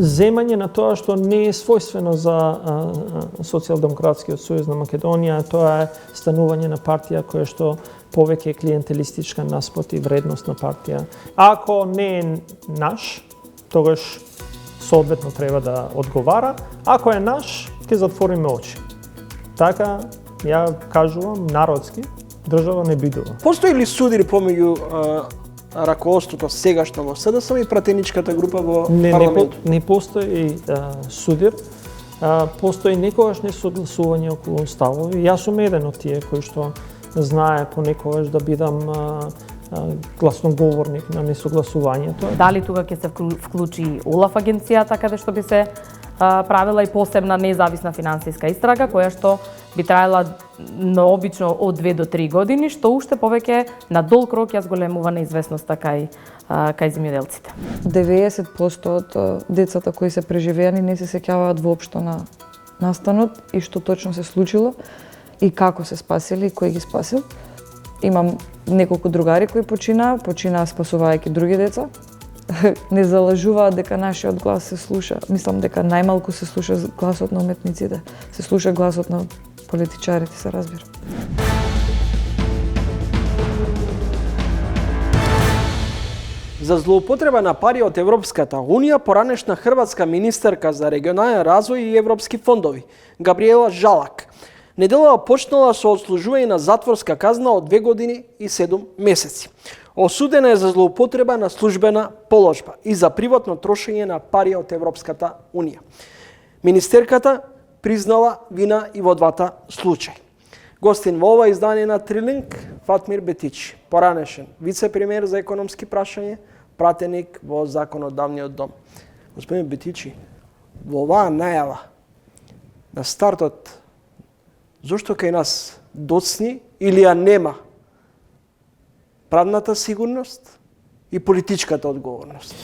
земање на тоа што не е својствено за Социјалдемократскиот сојуз на Македонија, тоа е станување на партија која што повеќе е клиентелистичка наспроти вредностна партија. Ако не е наш, тогаш соодветно треба да одговара. Ако е наш, ќе затвориме очи. Така, ја кажувам народски, држава не бидува. Постои ли судир помеѓу раководството сегашно во СДСМ и пратеничката група во парламентот? Не постои судир. Постои некогаш несогласување околу ставови. Јас сум еден од тие кои што знае понекогаш да бидам гласноговорник на несогласувањето. Дали тука ќе се вклучи ОЛАФ агенцијата каде што би се правила и посебна независна финансиска истрага која што би траела обично од 2 до 3 години, што уште повеќе на долг рок ја зголемува неизвестноста кај земјоделците. 90% од децата кои се преживеани не се сеќаваат воопшто на настанот и што точно се случило и како се спасили и кој ги спасил. Имам неколку другари кои починаа спасувајќи други деца. Не залажуваат дека нашиот глас се слуша. Мислам дека најмалку се слуша гласот на уметниците, се слуша гласот на политичарите, се разбира. За злоупотреба на пари од Европската Унија, поранешна хрватска министерка за регионален развој и европски фондови, Габриела Жалак, неделава почнала со одслужување на затворска казна од 2 години и 7 месеци. Осудена е за злоупотреба на службена положба и за приватно трошење на пари од Европската Унија. Министерката признала вина и во двата случаи. Гостин во ова издание на Трилинг Фатмир Бетичи, поранешен вице-премиер за економски прашања, пратеник во законодавниот дом. Господин Бетичи, во оваа најава на стартот, зошто кај нас доцни или ја нема правната сигурност и политичката одговорност?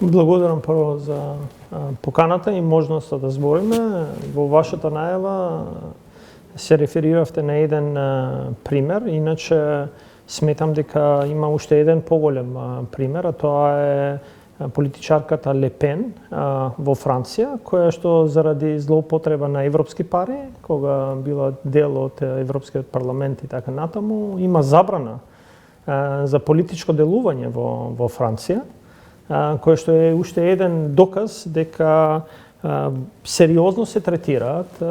Благодарам прво за поканата и можноста да збориме. Во вашата најава се рефериравте на еден пример, иначе сметам дека има уште еден поголем пример, а тоа е политичарката Ле Пен во Франција, која што заради злоупотреба на европски пари, кога била дел од Европскиот парламент и така натаму, има забрана за политичко делување во Франција, кој што е уште еден доказ дека сериозно се третираат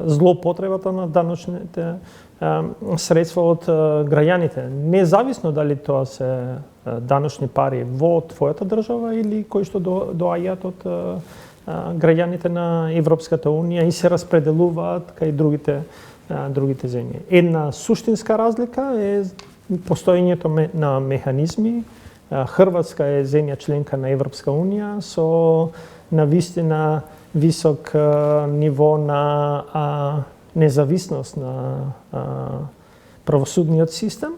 злоупотребата на даночните средства од граѓаните, независно дали тоа се даночни пари во твојата држава или кои што доаѓаат од граѓаните на Европската Унија и се распределуваат кај другите земји. Една суштинска разлика е постоењето на механизми. Хрватска е земја членка на Европска Унија со навистина висок ниво на независност на правосудниот систем,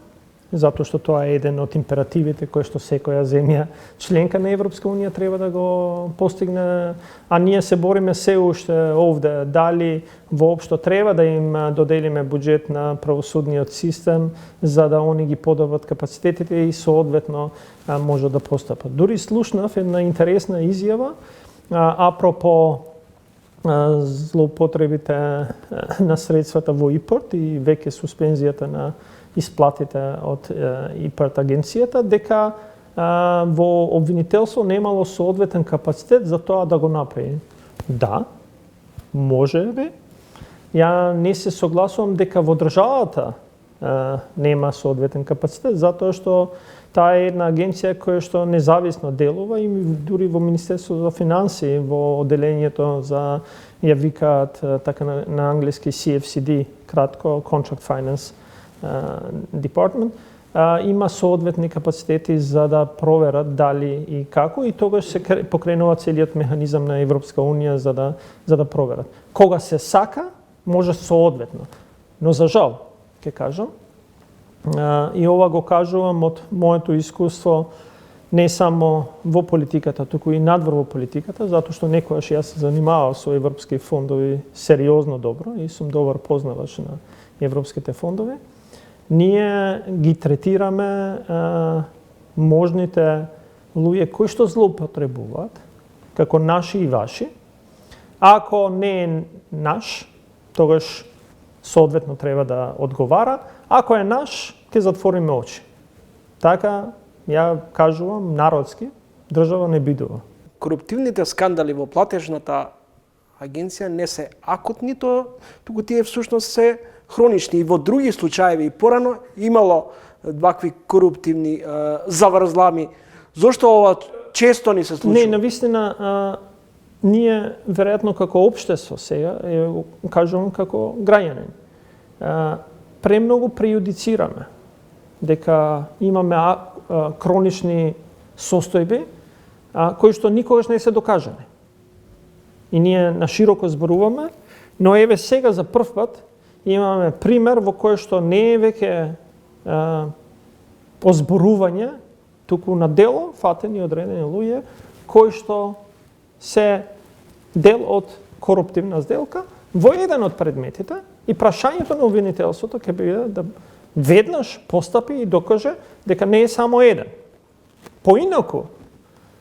затоа што тоа е еден од императивите кои што секоја земја членка на Европска Унија треба да го постигне, а ние се бориме се уште овде дали воопшто треба да им доделиме буџет на правосудниот систем за да они ги подобрат капацитетите и соодветно може да постапат. Дури слушнав една интересна изјава апропо злоупотребите на средствата во ИПАРТ и веќе суспензијата на исплатите од ИПАРТ агенцијата, дека во обвинителство немало соодветен капацитет за тоа да го направи. Да, може би. Ја не се согласувам дека во државата нема соодветен капацитет, затоа што таа е една агенција која што независно делува и дури во Министерството за финансии, во одделението за ја викаат така на англиски CFCD, кратко Contract Finance Department, има соодветни капацитети за да проверат дали и како и тогаш се покренува целиот механизам на Европска Унија за да проверат. Кога се сака, може соодветно. Но за жал, ќе кажам, и ова го кажувам од моето искуство не само во политиката, туку и надвор во политиката, затоа што некојаш јас се занимавав со европски фондови сериозно добро и сум добар познавач на европските фондови. Ние ги третираме можните луѓе кои што злоупотребуваат како наши и ваши. Ако не е наш, тогаш соодветно треба да одговара. Ако е наш, ќе затвориме очи. Така, ја кажувам народски, држава не бидува. Коруптивните скандали во платежната агенција не се акутни, туку тие всушност се хронични. И во други случаеви и порано имало вакви коруптивни заврзлами. Зошто ова често ни се случува? Не, навистина, ние веројатно како општество сега, кажувам како граѓанин, премногу прејудицираме дека имаме хронични состојби кои што никогаш не се докажани. И ние на широко зборуваме, но еве сега за прв пат имаме пример во кој што не е веќе озборување, туку на дело фатени одредени луѓе кои што се дел од коруптивна сделка во еден од предметите и прашањето на обвинителството ќе биде да веднаш постапи и докаже дека не е само еден. Поинаку,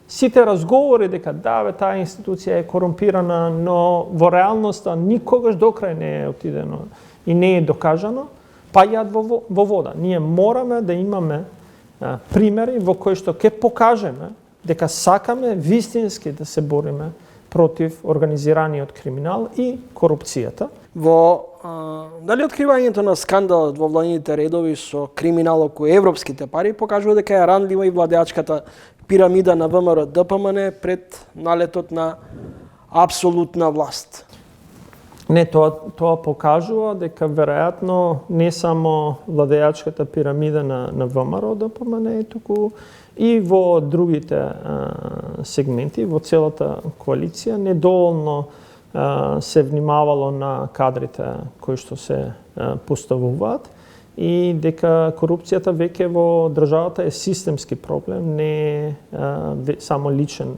сите разговори дека да, таа институција е корумпирана, но во реалноста никогаш докрај не е отидено и не е докажано, паѓаат во вода. Ние мораме да имаме примери во кои што ќе покажеме дека сакаме вистински да се бориме против организираниот криминал и корупцијата. Дали откривањето на скандалот во владините редови со криминал околу европските пари покажува дека е ранлива и владеачката пирамида на ВМРО ДПМН пред налетот на апсолутна власт? Не, тоа покажува дека веројатно не само владеачката пирамида на ВМРО ДПМН, туку и во другите сегменти, во целата коалиција, недоволно се внимавало на кадрите кои што се поставуваат и дека корупцијата веќе во државата е системски проблем, не е само личен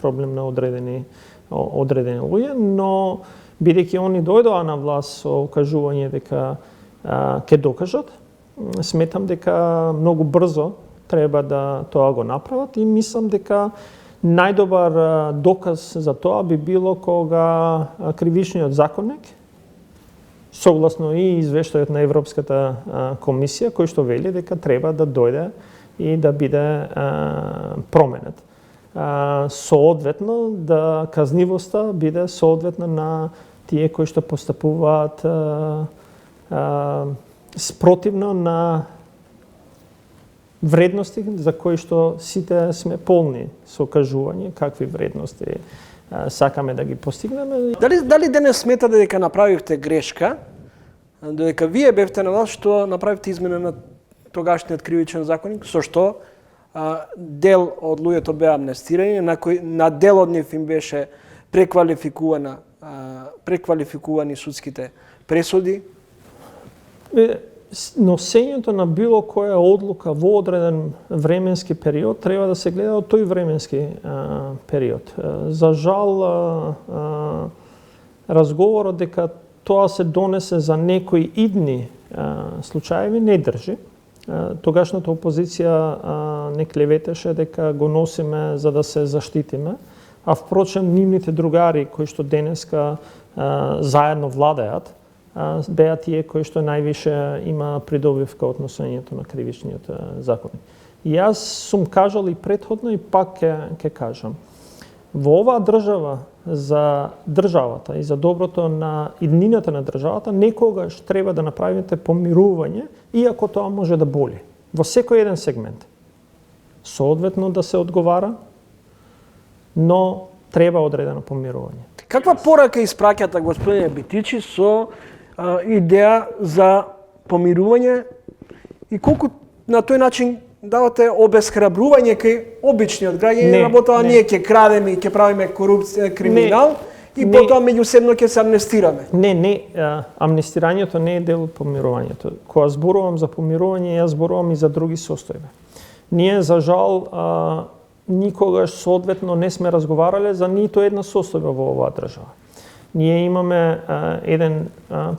проблем на одредени луѓе, но бидејќи они дојдоа на власт со кажување дека ќе докажат, сметам дека многу брзо треба да тоа го направат и мислам дека најдобар доказ за тоа би било кога кривичниот законник, согласно и извештајот на Европската комисија, кој што вели дека треба да дојде и да биде променет. Соодветно да казнивоста биде соодветна на тие кои што постапуваат спротивно на вредности за кои што сите сме полни со кажување какви вредности сакаме да ги постигнеме. Дали денес сметате дека направивте грешка, додека вие бевте на власт, што направивте измена на тогашниот кривичен законник, со што дел од луѓето беа амнестирани, на дел од нив им беше преквалификувани судските пресуди? Носењето на било која одлука во одреден временски период треба да се гледа од тој временски период. За жал, разговорот дека тоа се донесе за некои идни случаеви не држи. Тогашната опозиција не клеветеше дека го носиме за да се заштитиме, а впрочем нивните другари кои што денеска заедно владеат, беа тие кои што највише има придобивка од носењето на кривичниот законник. И јас сум кажал и претходно и пак ќе кажам. Во оваа држава за државата и за доброто на иднината на државата некогаш треба да направите помирување, иако тоа може да боли. Во секој еден сегмент. Соодветно да се одговара, но треба одредено помирување. Каква порака испраќате, господине Битичи, со идеја за помирување и колку на тој начин давате обесхрабрување кај обичниот граѓанин, работава ние ќе крадеме и ќе правиме корупција, криминал и потоа меѓусебно ќе се амнестираме? Не, амнестирањето не е дел од помирувањето. Кога зборувам за помирување, јас зборувам и за други состојби. Ние, за жал, никогаш соодветно не сме разговарале за ниту една состојба во оваа држава. Ние имаме еден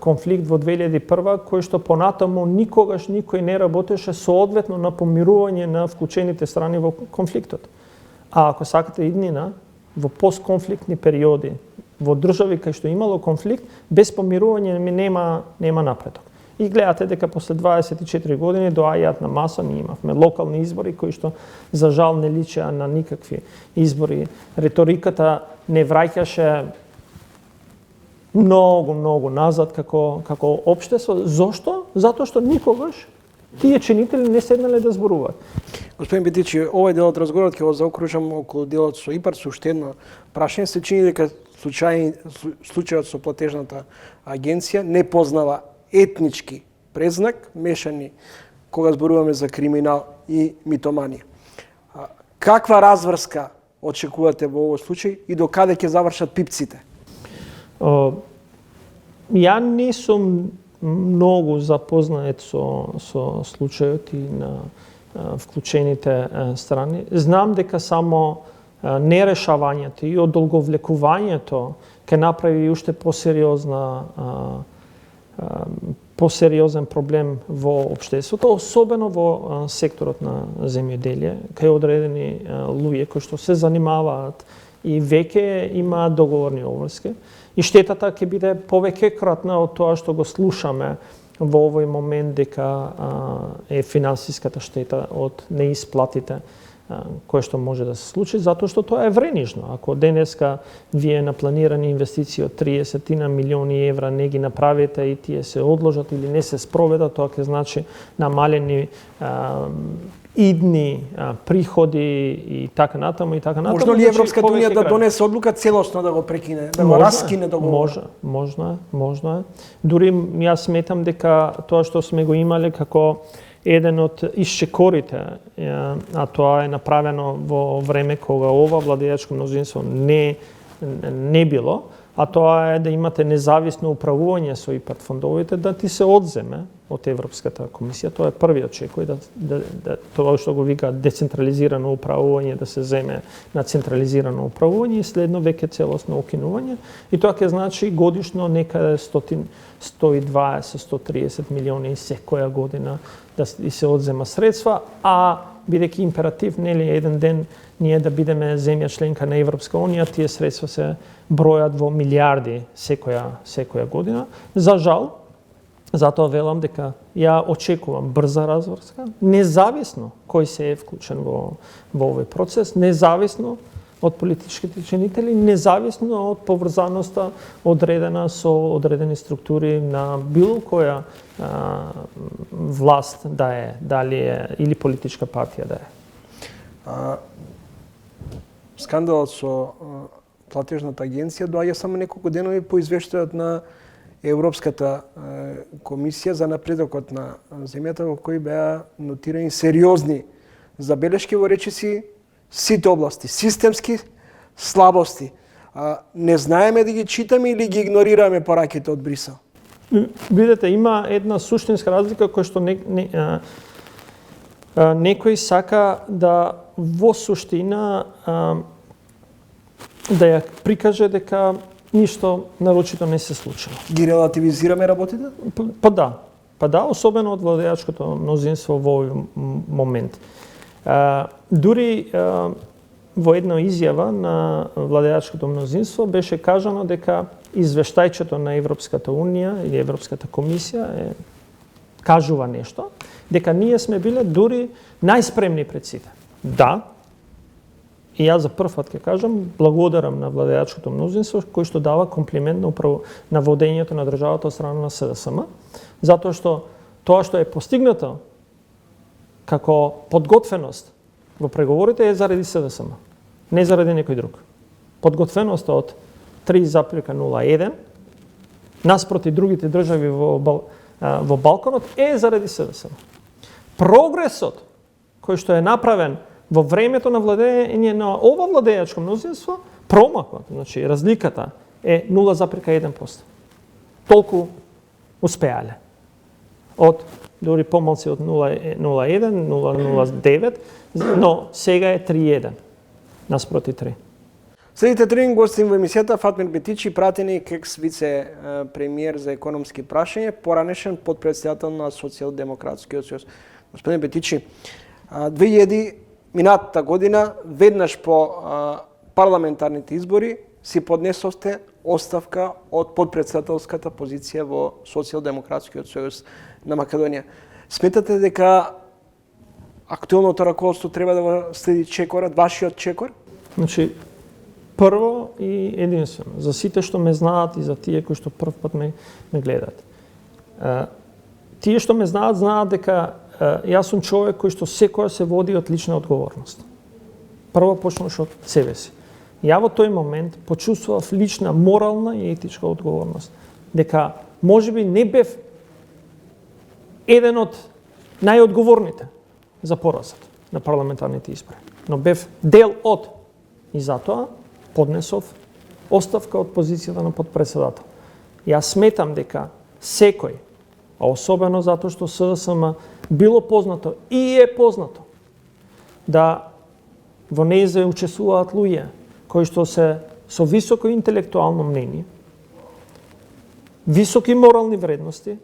конфликт во 2001 кој што понатаму никогаш никој не работеше соодветно на помирување на вклучените страни во конфликтот. А ако сакате иднина, во постконфликтни периоди, во држави кај што имало конфликт, без помирување нема напредок. И гледате дека после 24 години доаѓаат на маса, ние имавме локални избори кои што за жал не личеа на никакви избори. Реториката не враќаше многу назад како општество. Зошто? Затоа што никогаш тие чинители не седнале да зборуваат. Господин Бетичи, овој дел од разговорот ќе го заокружам околу делот со ИПАР со уште едно прашање. Се чини дека случајот со платежната агенција не познава етнички презнак, мешани кога зборуваме за криминал и митоманија. Каква разврска очекувате во овој случај и до каде ќе завршат пипците? Ја не сум многу запознает со случајот и на вклучените страни. Знам дека само нерешавањето и одолговлекувањето ќе направи уште посериозен проблем во општеството, особено во секторот на земјоделие, кај одредени луѓе кои што се занимаваат и веќе имаат договорни обврски. И штетата ќе биде повеќе кратна од тоа што го слушаме во овој момент дека е финансиската штета од неисплатите кое што може да се случи, затоа што тоа е вренижно. Ако денеска вие на планирани инвестиции од 30 милиони евра не ги направите и тие се одложат или не се спроведат, тоа ќе значи намалени идни приходи и така натаму и така натаму. Можно ли Европската унија да донесе одлука целосно да го прекине, да го раскине договорот? Можно е. Дури јас сметам дека тоа што сме го имале како еден од исчекорите, а тоа е направено во време кога ова владеачко мнозинство не било, а тоа е да имате независно управување со ИПАРД фондовите, да ти се одземе од Европската комисија. Тоа е првиот чекор, да тоа што го вика децентрализирано управување да се земе на централизирано управување и следно веќе целосно укинување. И тоа ќе значи годишно некаде 120-130 милиони секоја година да се одзема средства, а бидејќи императив нели еден ден ние да бидеме земја членка на Европска унија, тие средства се бројат во милиарди секоја година. За жал, затоа велам дека ја очекувам брза разврска, независно кој се е вклучен во овој процес, независно од политичките чинители, независно од поврзаноста одредена со одредени структури на било која власт да е, дали е или политичка партија да е. Скандалот со платежната агенција доаѓа само неколку денови по извештајот на Европската комисија за напредокот на земјата, во кој беа нотирани сериозни забелешки во речиси сите области, системски слабости. Не знаеме да ги читаме или ги игнорираме пораките од Брисел? Видете, има една суштинска разлика која што некој сака да во суштина да ја прикаже дека ништо нарочито не се случило. Ги релативизираме работите? Па да, особено од владеачкото мнозинство во овој момент. Дури во една изјава на владеачкото мнозинство беше кажано дека извештајчето на Европската унија или Европската комисија кажува нешто, дека ние сме биле дури најспремни пред сите. Да, и јас за прв пат ќе кажам, благодарам на владеачкото мнозинство кој што дава комплимент на водењето на државата од страна на СДСМ, затоа што тоа што е постигнато како подготвеност во преговорите е заради СДСМ, не заради некој друг. Подготвеноста од 3,01 наспроти другите држави во Балканот е заради СДСМ. Прогресот кој што е направен во времето на владење на ова владеачко мнозинство промакнат. Значи, разликата е 0,1%. Толку успеале. Од дури помалци од 0,1, 0,09, но сега е 3,1 наспроти 3. Следите тренинг гостин во емисијата Фатмир Бетичи, пратеник екс-вице премиер за економски прашања, поранешен подпредседател на Социјалдемократскиот сојуз. Господин Бетичи, минатата година, веднаш по парламентарните избори си поднесовте оставка од подпредседателската позиција во Социјалдемократскиот сојуз на Македонија. Сметате дека актуелното раководство треба да го следи чекорот, вашиот чекор? Значи, прво и единствено, за сите што ме знаат и за тие кои што прв пат ме гледаат. Тие што ме знаат дека јас сум човек кој што секоја се води од лична одговорност. Прво почнуваш од себе си. Ја во тој момент почувствував лична морална и етичка одговорност. Дека можеби не бев еден од најодговорните за поразот на парламентарните избори, но бев дел од, и затоа поднесов оставка од позицијата на подпредседател. Јас сметам дека секој, а особено затоа што СДСМ било познато и е познато да во нејзе учествуваат луѓе кои што се со високо интелектуално мнение, високи морални вредности,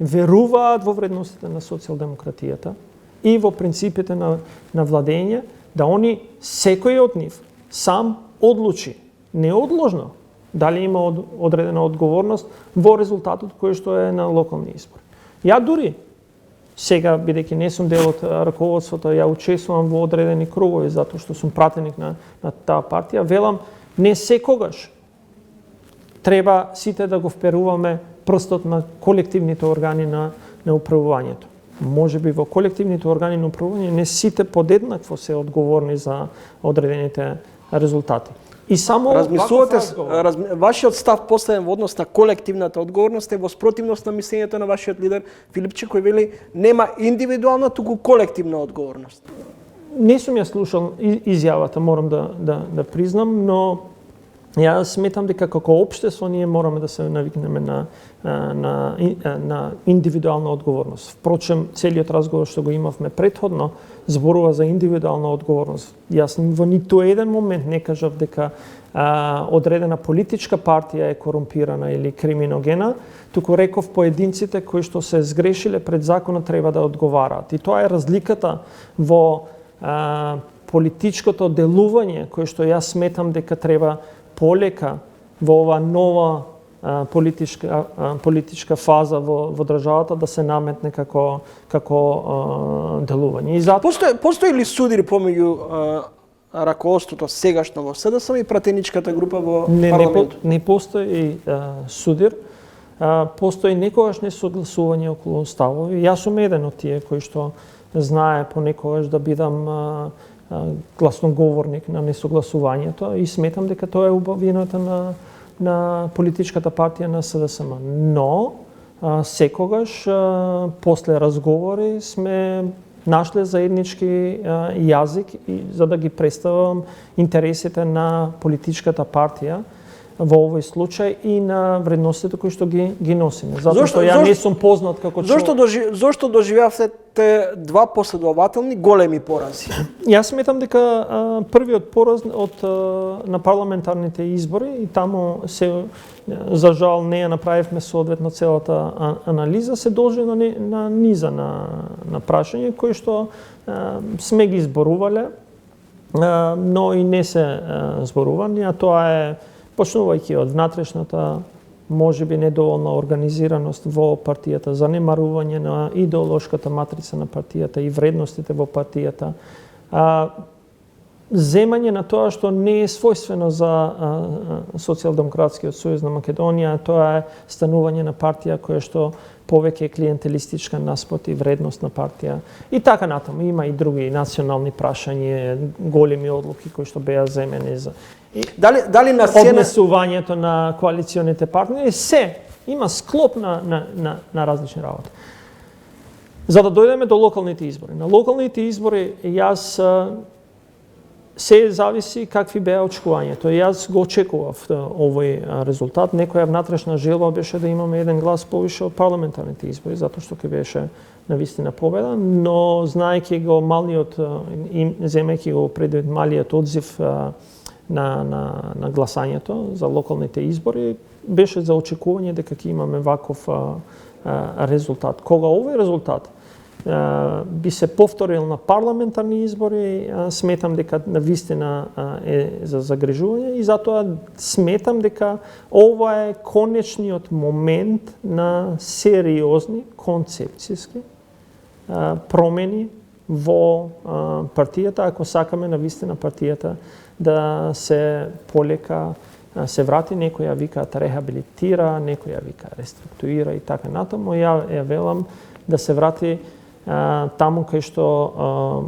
веруваат во вредностите на социјалдемократијата и во принципите на владење, да они секој од нив сам одлучи неодложно дали има одредена одговорност во резултатот кој што е на локални избори. Ја дури сега, бидејќи не сум дел од раководството, ја учествувам во одредени кругови затоа што сум пратеник на таа партија, велам не секогаш треба сите да го вперуваме прстот на колективните органи на управувањето. Можеби во колективните органи на управување не сите подеднакво се одговорни за одредените резултати. И само размислувате, вашиот став поставен во однос на колективната одговорност е во спротивност на мислењето на вашиот лидер Филипче, кој вели нема индивидуална, туку колективна одговорност. Не сум ја слушал изјавата, морам да признам, но ја сметам дека како општество ние мораме да се навикнеме на индивидуална одговорност. Впрочем, целиот разговор што го имавме претходно зборува за индивидуална одговорност. Јас во ниту еден момент не кажав дека одредена политичка партија е корумпирана или криминогена, туку реков поединците кои што се сгрешиле пред законот треба да одговараат. И тоа е разликата во политичкото делување кој што јас сметам дека треба полека во ова нова политичка фаза во државата да се наметне како делување. И постои ли судир помеѓу раководството сегашно во СДСМ и пратеничката група во парламентот? Не постои судир. Постои некогаш несогласување околу ставови. Јас сум еден од тие кои што знае понекогаш да бидам гласноговорник на несогласувањето и сметам дека тоа е убавината на политичката партија на СДСМ. Но секогаш после разговори сме нашле заеднички јазик за да ги представам интересите на политичката партија во овој случај и на вредностите кои што ги носиме. Затоа што ја не сум познат како човек. Зошто доживеавте два последователни големи порази? Јас сметам дека првиот пораз на парламентарните избори и таму се за жал не ја направивме соодветно целата анализа, се должи на низа на прашања кои што сме ги зборувале, но и не се зборувани, а тоа е почнувајќи од внатрешната, можеби недоволна организираност во партијата, занемарување на идеолошката матрица на партијата и вредностите во партијата, земање на тоа што не е својствено за Социјалдемократскиот сојуз на Македонија, тоа е станување на партија која што повеќе клиентелистичка наспроти вредност на партија. И така натаму има и други национални прашања, големи одлуки кои што беа земени за Дали на сцена однесувањето на коалиционите партнери, се има склоп на различни работи. За да дојдеме до локалните избори. На локалните избори јас се зависи какви беа очекувањето. Јас го очекував овој резултат. Некоја внатрешна желба беше да имаме еден глас повише од парламентарните избори, затоа што ќе беше навистина победа, но знаејќи го малиот, земејќи го предвид малиот одзив на гласањето за локалните избори, беше за очекување дека ќе имаме ваков резултат. Кога овој резултат би се повторил на парламентарни избори, сметам дека навистина е за загрижување и затоа сметам дека ова е конечниот момент на сериозни концепцијски промени во партијата, ако сакаме навистина партијата да се полека се врати, некои ја викаат рехабилитира, некои ја викаат реструктурира и така натаму. Ја велам да се врати таму кај што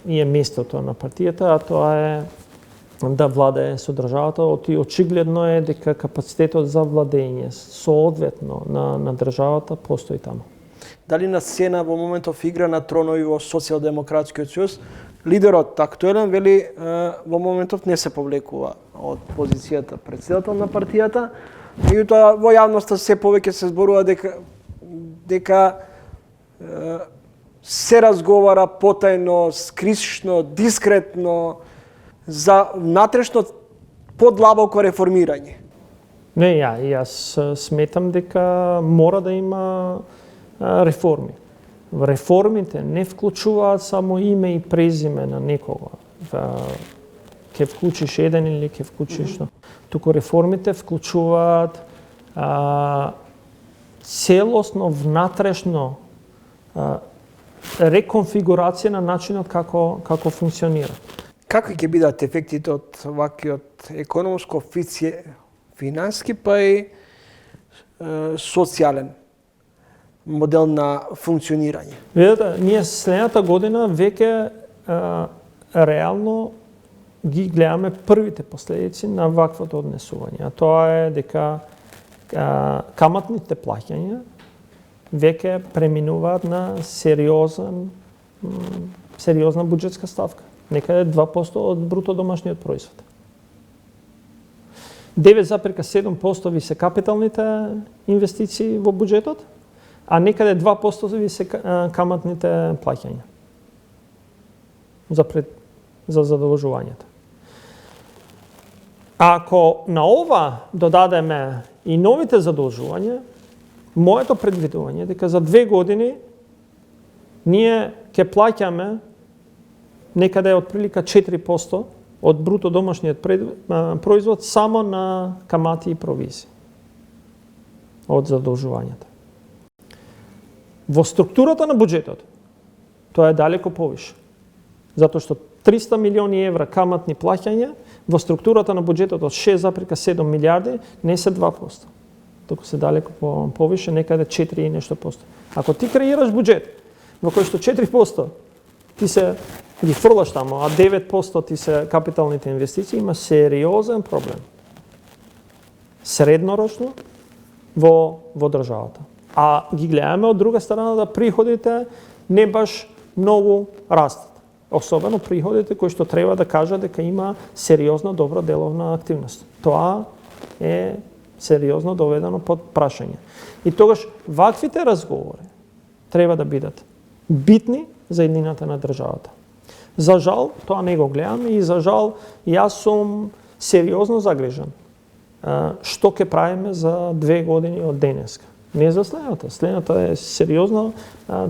е местото на партијата, а тоа е да владее со државата. Очигледно е дека капацитетот за владење соодветно на државата постои таму. Дали на сцена во моментов игра на тронови во Социјалдемократскиот сојуз, лидерот актуелен вели во моментов не се повлекува од позицијата претседател на партијата, меѓутоа во јавноста се повеќе се зборува дека се разговара потајно, скришно, дискретно за внатрешно подлабоко реформирање. Не, јас сметам дека мора да има реформи. Реформите не вклучуваат само име и презиме на некого. Ке вклучиш еден или ке вклучиш, туку реформите вклучуваат целосно внатрешно реконфигурација на начинот како функционира. Какви ќе бидат ефектите од вакиот економско, финански па и социјален модел на функционирање? Видете, ние следната година веќе реално ги гледаме првите последици на ваквото однесување. А тоа е дека каматните плаќања веќе преминуваат на сериозна буџетска ставка. Некаде 2% од бруто домашниот производ. 9,7% ви се капиталните инвестиции во буџетот, а некаде 2% ви се каматните плаќања за задолжувањето. Ако на ова додадеме и новите задолжувања, моето предвидување е дека за 2 години ние ќе плаќаме некаде од прилика 4% од бруто домашниот производ само на камати и провизии од задолжувањата. Во структурата на буџетот тоа е далеко повише, затоа што 300 милиони евра каматни плаќања во структурата на буџетот од 6,7 милиарди не се 2%, туку се далеко повише, некаде 4 и нешто посто. Ако ти креираш буџет во кој што 4% ти се ги фрлаш таму, а 9% ти се капиталните инвестиции, има сериозен проблем. Среднорочно во државата. А ги гледаме од друга страна да приходите не баш многу растат. Особено приходите кои што треба да кажат дека има сериозна добра деловна активност. Тоа е сериозно доведено под прашање. И тогаш ваквите разговори треба да бидат битни за еднината на државата. За жал, тоа не го гледаме и за жал јас сум сериозно загрижен. Што ќе правиме за 2 години од денеска? Не за следната. Следната е сериозно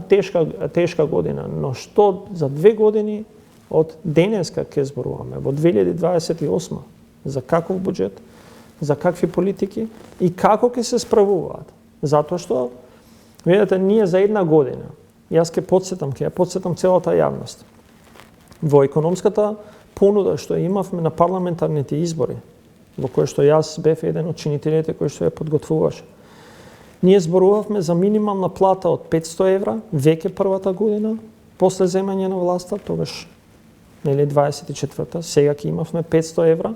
тешка година, но што за 2 години од денеска ќе зборуваме во 2028 за каков буџет, за какви политики и како ќе се справуваат. Затоа што видите, ние за 1 година, јас ќе потсетам целата јавност. Во економската понуда што имавме на парламентарните избори, во кој што јас бев еден од чинителите кој што ја подготвуваше, ние зборувавме за минимална плата од 500 евра, веќе првата година, после земање на власта, тогаш, 24-та, сега ќе имавме 500 евра.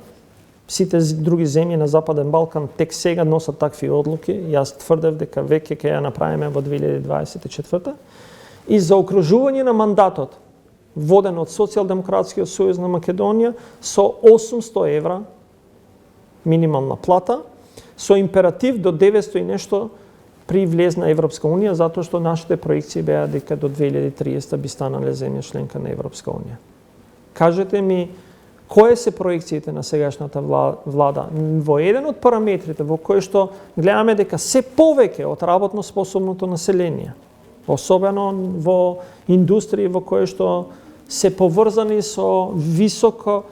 Сите други земји на Западен Балкан тек сега носат такви одлуки. Јас тврдев дека веќе ќе ја направиме во 2024-та. И за окружување на мандатот, воден од Социјалдемократскиот сојуз на Македонија, со 800 евра минимална плата, со императив до 900 и нешто при влез на Европска Унија, затоа што нашите проекции беа дека до 2030 би станале земја членка на Европска Унија. Кажете ми, кои се проекциите на сегашната влада во еден од параметрите во кој што гледаме дека се повеќе од работно способното население особено во индустрии во кои што се поврзани со висока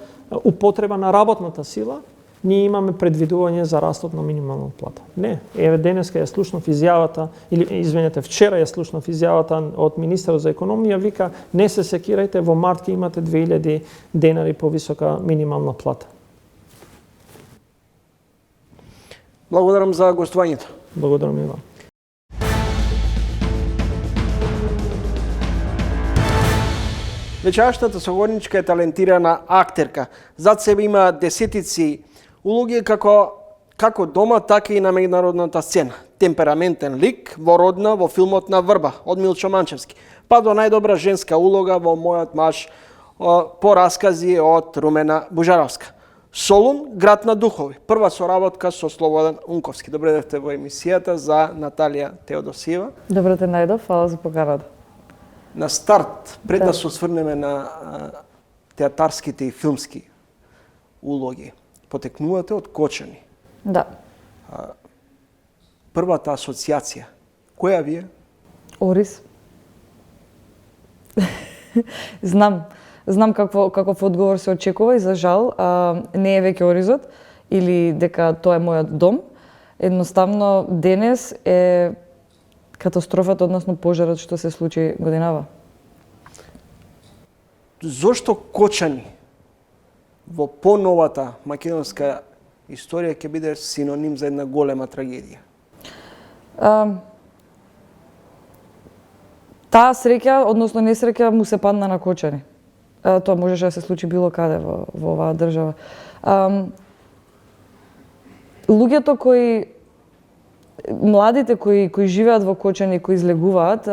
употреба на работната сила, ние имаме предвидување за растот на минимална плата. Не, еве денеска ја слушнав изјавата, или извинете, вчера ја слушнав изјавата од министерот за економија, вика не се секирајте, во март ќе имате 2000 денари повисока минимална плата. Благодарам за гостувањето. Благодарам и вам. Вечерашната соговорничка е талентирана актерка. Зад себе има десетици улоги како дома, така и на меѓународната сцена. Темпераментен лик во Родна, во филмот на Врба од Милчо Манчевски, па до најдобра женска улога во Мојот маж по раскази од Румена Бужаровска. Солун, град на духови. Прва соработка со Слободан Унковски. Добре дојдовте во емисијата за Наталија Теодосиева. Добре те најдов, фала за поканата. На старт, пред да се осврнеме на театарските и филмски улоги, потекнувате од Кочани. Да. Првата асоциација, која ви е? Орис. Знам каков одговор се очекува и за жал не е веќе Оризот или дека тоа е мојот дом. Едноставно денес е катастрофата, односно пожарот што се случи годинава. Зошто Кочани во поновата македонска историја ќе биде синоним за една голема трагедија? Таа среќа, односно несреќа, му се падна на Кочани. Тоа можеше да се случи било каде во оваа држава. Луѓето младите кои живеат во Кочани, кои излегуваат,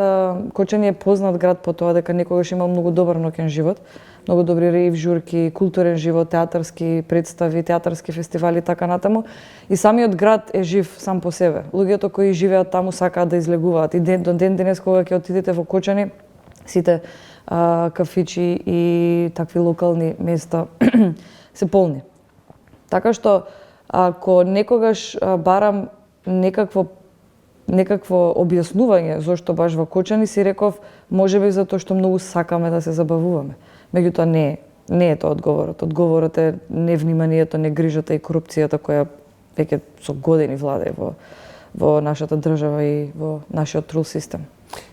Кочани е познат град по тоа дека некогаш имал многу добар ноќен живот, многу добри рейв журки, културен живот, театарски представи, театарски фестивали, така натаму. И самиот град е жив сам по себе. Луѓето кои живеат таму сакаат да излегуваат. И до ден денес кога ќе отидете во Кочани, сите кафичи и такви локални места се полни. Така што ако некогаш барам некакво објаснување зошто баш во Кочани, си реков можеби затоа што многу сакаме да се забавуваме. Меѓутоа не е тоа одговорот. Одговорот е невниманието, негрижата и корупцијата која веќе со години владее во нашата држава и во нашиот трул систем.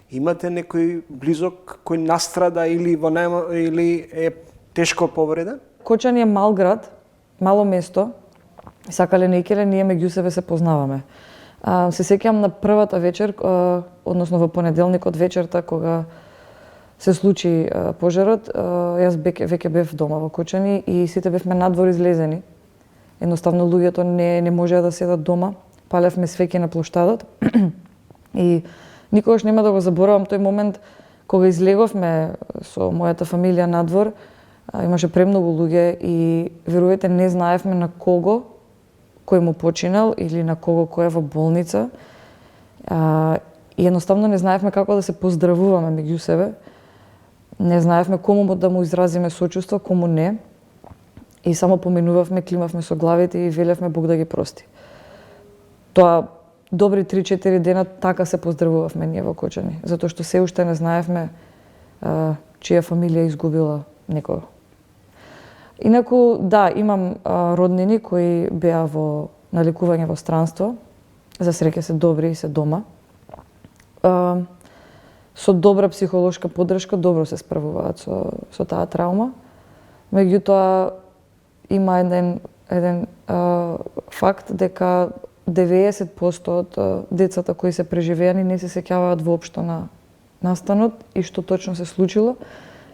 Имате некој близок кој настрада или е тешко повреден? Кочани е мал град, мало место. Сакале не икеле, ние меѓу себе се познаваме. Се сеќавам на првата вечер, односно во понеделникот вечерта кога се случи пожарот, јас веќе бев дома во Кочани и сите бевме надвор излезени. Едноставно луѓето не можеа да седат дома. Палевме свеќи на плоштадот и никогаш нема да го заборавам тој момент кога излеговме со мојата фамилија надвор. Имаше премногу луѓе и верувајте не знаевме на кого кој му починал или на кого кој е во болница. И едноставно не знаевме како да се поздравуваме меѓу себе. Не знаевме кому да му изразиме сочувство, кому не. И само поминувавме, климавме со главите и велевме Бог да ги прости. Тоа добри 3-4 дена така се поздравувавме ние во Кочани, затоа што се уште не знаевме чија фамилија изгубила некого. Инаку, да, имам роднини кои беа на лекување во странство. За среќа се добри и се дома. Со добра психолошка поддршка добро се справуваат со таа траума. Меѓутоа, има еден факт дека 90% од децата кои се преживеани не се сеќаваат воопшто на настанот и што точно се случило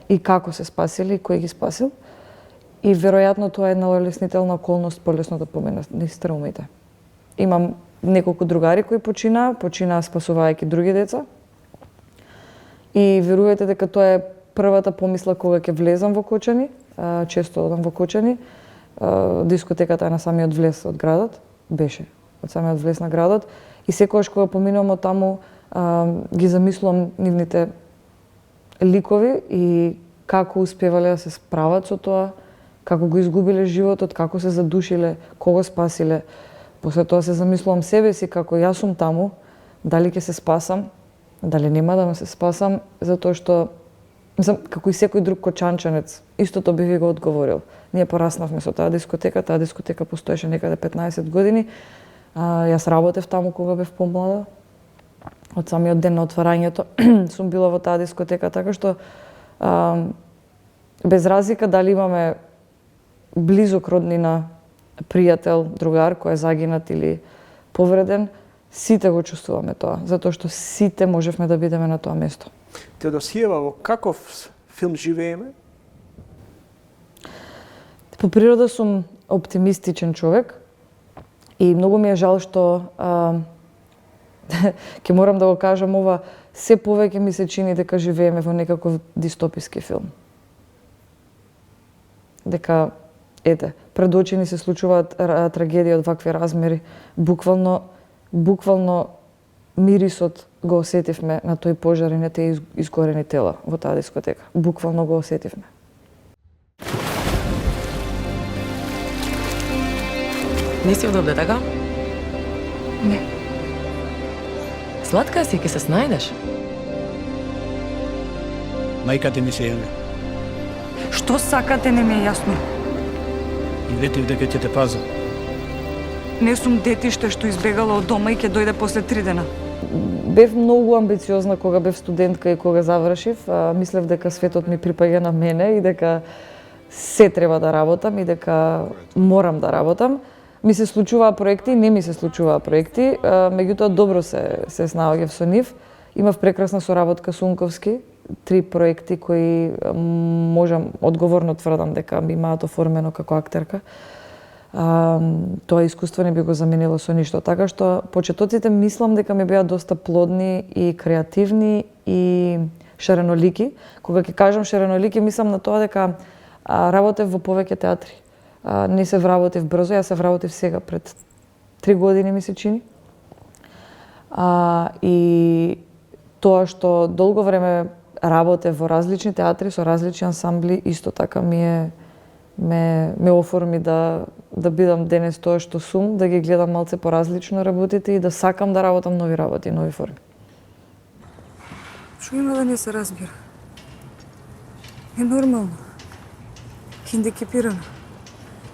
и како се спасили и кој ги спасил. И веројатно тоа е една олеснителна околност полесно да поменат низ траумите. Имам неколку другари кои починаа спасувајќи други деца. И верувајте дека тоа е првата помисла кога ќе влезам во Кочани, често одам во Кочани. Дискотеката е на самиот влез од градот, беше од самиот влез на градот и секогаш кога поминувам од таму ги замислувам нивните ликови и како успевале да се справат со тоа, како го изгубиле животот, како се задушиле, кого спасиле. После тоа се замислувам себе си како јас сум таму, дали ќе се спасам, Дали нема да ме се спасам, затоа што како и секој друг кочанчанец, истото би ви го одговорил. Ние пораснавме со таа дискотека постоеше некаде 15 години. Јас работев таму кога бев помлада. Од самиот ден на отварањето сум била во таа дискотека, така што без разлика дали имаме близок роднина, пријател, другар кој е загинат или повреден, сите го чувствуваме тоа, затоа што сите можевме да бидеме на тоа место. Теодосиева, во каков филм живееме? По природа сум оптимистичен човек и многу ми е жал што ќе морам да го кажам ова, се повеќе ми се чини дека живееме во некаков дистописки филм. Дека, пред очи ни се случуваат трагедии од вакви размери. Буквално мирисот го осетивме на тој пожар и на тие изгорени тела во таа дискотека. Буквално го осетивме. Не си одобде, така? Не. Сладка си, ќе се снајдеш. Мајката ми се јави. Што сакате, не ми е јасно. И ветив дека ќе те пазам. Не сум детиште што избегала од дома и ќе дојде после 3 дена. Бев многу амбициозна кога бев студентка и кога завршив. Мислев дека светот ми припаѓа на мене и дека се треба да работам и дека морам да работам. Ми се случуваа проекти, не ми се случуваа проекти, меѓутоа добро се снаоѓав со нив. Имав прекрасна соработка со Унковски, 3 проекти кои можам одговорно тврдам дека ми имаат оформено како актерка. Тоа искуство не би го заменило со ништо. Така што почетоците мислам дека ми беа доста плодни и креативни и шаренолики. Кога ќе кажам шаренолики, мислам на тоа дека работев во повеќе театри. Не се вработив брзо, јас се вработив сега пред 3 години ми се чини. И тоа што долго време работев во различни театри со различни ансамбли, исто така ме оформи да бидам денес тоа што сум, да ги гледам малце поразлично работите и да сакам да работам нови работи, нови форми. Што има да не се разбира? Е нормално. Хендикепирана,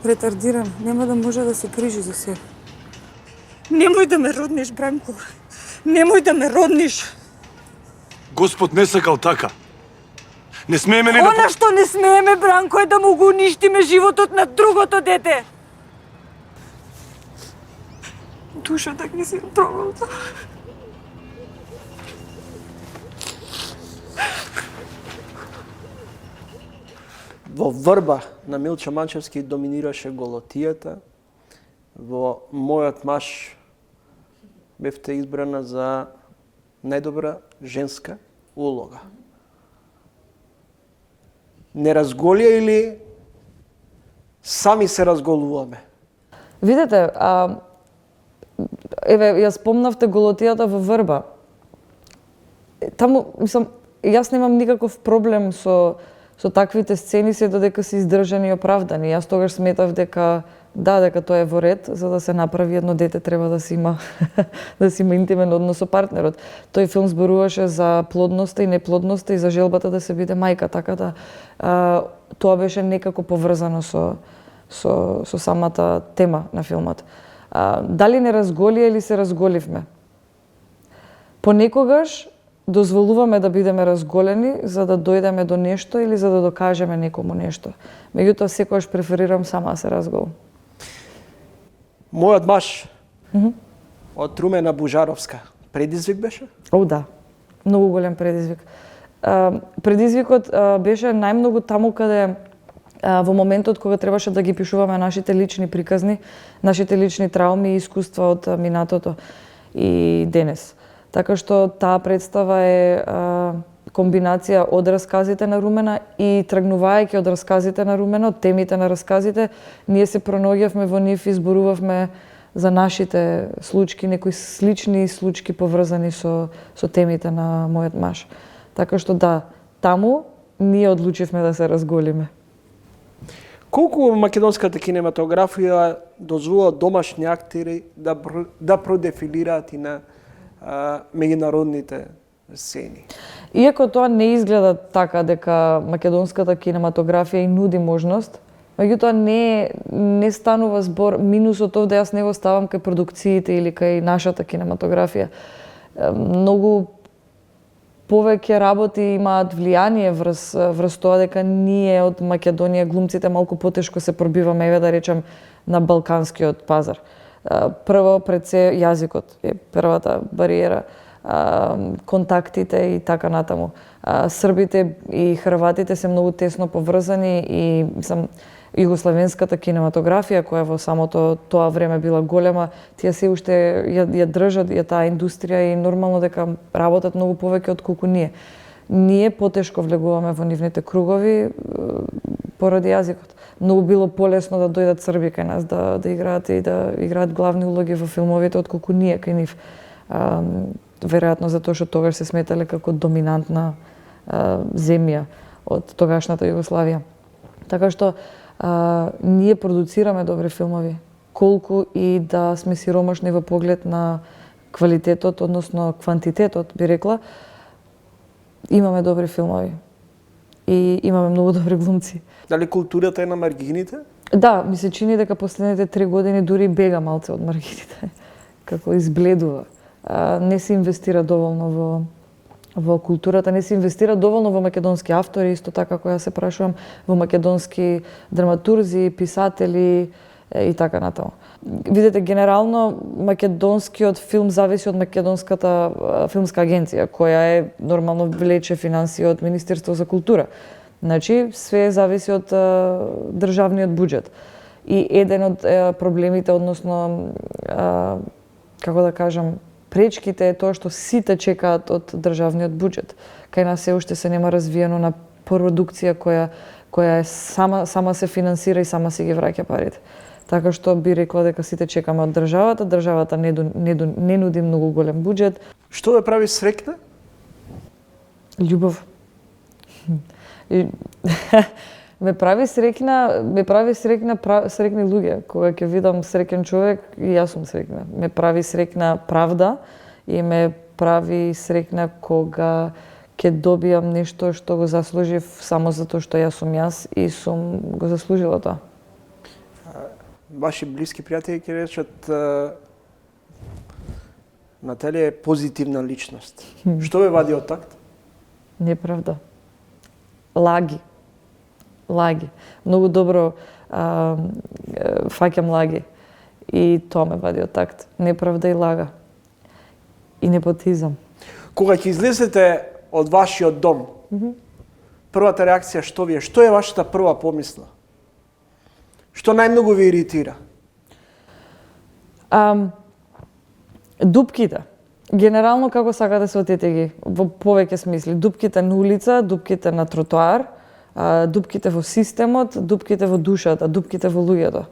ретардирана, нема да може да се грижи за себе. Немој да ме родниш, Бранко. Немој да ме родниш. Господ не сакал така. Не смееме ни да... Она што не смееме, Бранко, е да му го уништиме животот на другото дете. Душата ги си трогалта. Во Врба на Милчо Манчевски доминираше голотијата. Во Мојот маж бевте избрана за најдобра женска улога. Не разголија или сами се разголуваме? Видете, ја спомнавте голотијата во Врба. Таму, мислам, јас немам никаков проблем со таквите сцени, се додека се издржани и оправдани. Јас тогаш сметав дека дека тоа е во ред, за да се направи едно дете треба да си има да си има интимен однос со партнерот. Тој филм зборуваше за плодноста и неплодноста и за желбата да се биде мајка, така да тоа беше некако поврзано со самата тема на филмот. Дали не разголија или се разголивме? Понекогаш дозволуваме да бидеме разголени за да дојдеме до нешто или за да докажеме некому нешто. Меѓутоа секогаш преферирам сама да се разголам. Мојот маж од Румена Бужаровска предизвик беше? Да, многу голем предизвик. Предизвикот беше најмногу таму каде во моментот кога требаше да ги пишуваме нашите лични приказни, нашите лични трауми и искуства од минатото и денес. Така што таа представа е комбинација од расказите на Румена и тргнувајќи од расказите на Румена, од темите на расказите, ние се пронаоѓавме во нив и зборувавме за нашите случки, некои слични случки поврзани со темите на Мојот маж. Така што таму ние одлучивме да се разголиме. Колку македонската кинематографија дозвола домашни актери да продефилираат и на меѓународните сцени. Иако тоа не изгледа така дека македонската кинематографија и нуди можност, меѓутоа не станува збор, минусот овде јас не го ставам кај продукциите или кај нашата кинематографија. Многу повеќе работи имаат влијание врз тоа дека ние од Македонија глумците малку потешко се пробиваме, еве да речем, на балканскиот пазар. Прво пред се јазикот е првата бариера, контактите и така натаму. Србите и хрватите се многу тесно поврзани и југославенската кинематографија која во самото тоа време била голема, тие се уште ја држат таа индустрија и нормално дека работат многу повеќе отколку ние. Ние потешко влегуваме во нивните кругови поради јазикот. Многу било полесно да дојдат срби кај нас да играат и да играат главни улоги во филмовите отколку ние кај нив. Веројатно затоа што тогаш се сметале како доминантна земја од тогашната Југославија. Така што ние продуцираме добри филмови, колку и да сме сиромашни во поглед на квалитетот, односно квантитетот, би рекла, имаме добри филмови и имаме многу добри глумци. Дали културата е на маргините? Да, ми се чини дека последните 3 години дури бега малце од маргините, како избледува. Не се инвестира доволно во културата, не се инвестира доволно во македонски автори, исто така која се прашувам, во македонски драматурзи, писатели и така натаму. Видете, генерално македонскиот филм зависи од македонската филмска агенција, која е нормално влече финансии од Министерство за култура. Значи, све зависи од државниот буџет. И еден од проблемите, односно, како да кажам, пречките е тоа што сите чекаат од државниот буџет. Кај нас се уште се нема развиено на продукција која е сама се финансира и сама си ги враќа парите. Така што би рекла дека сите чекаме од државата. Државата не нуди многу голем буџет. Што ве прави среќна? Љубов. Ме прави среќни луѓе. Кога ќе видам среќен човек, и јас сум среќна. Ме прави среќна правда и ме прави среќна кога ќе добијам нешто што го заслужив само затоа што јас сум јас и сум го заслужила тоа. Ваши блиски пријатели ќе речат Наталија е позитивна личност. Што ве вади од такт? Неправда. Лаги. Многу добро фаќам лаги. И тоа ме вади од такт. Неправда и лага. И непотизам. Кога ќе излезете од вашиот дом, првата реакција што ви е? Што е вашата прва помисла? Што најмногу ви иритира? Дупките. Генерално како сакате се отете ги, во повеќе смисли. Дупките на улица, дупките на тротоар, дупките во системот, дупките во душата, дупките во луѓето.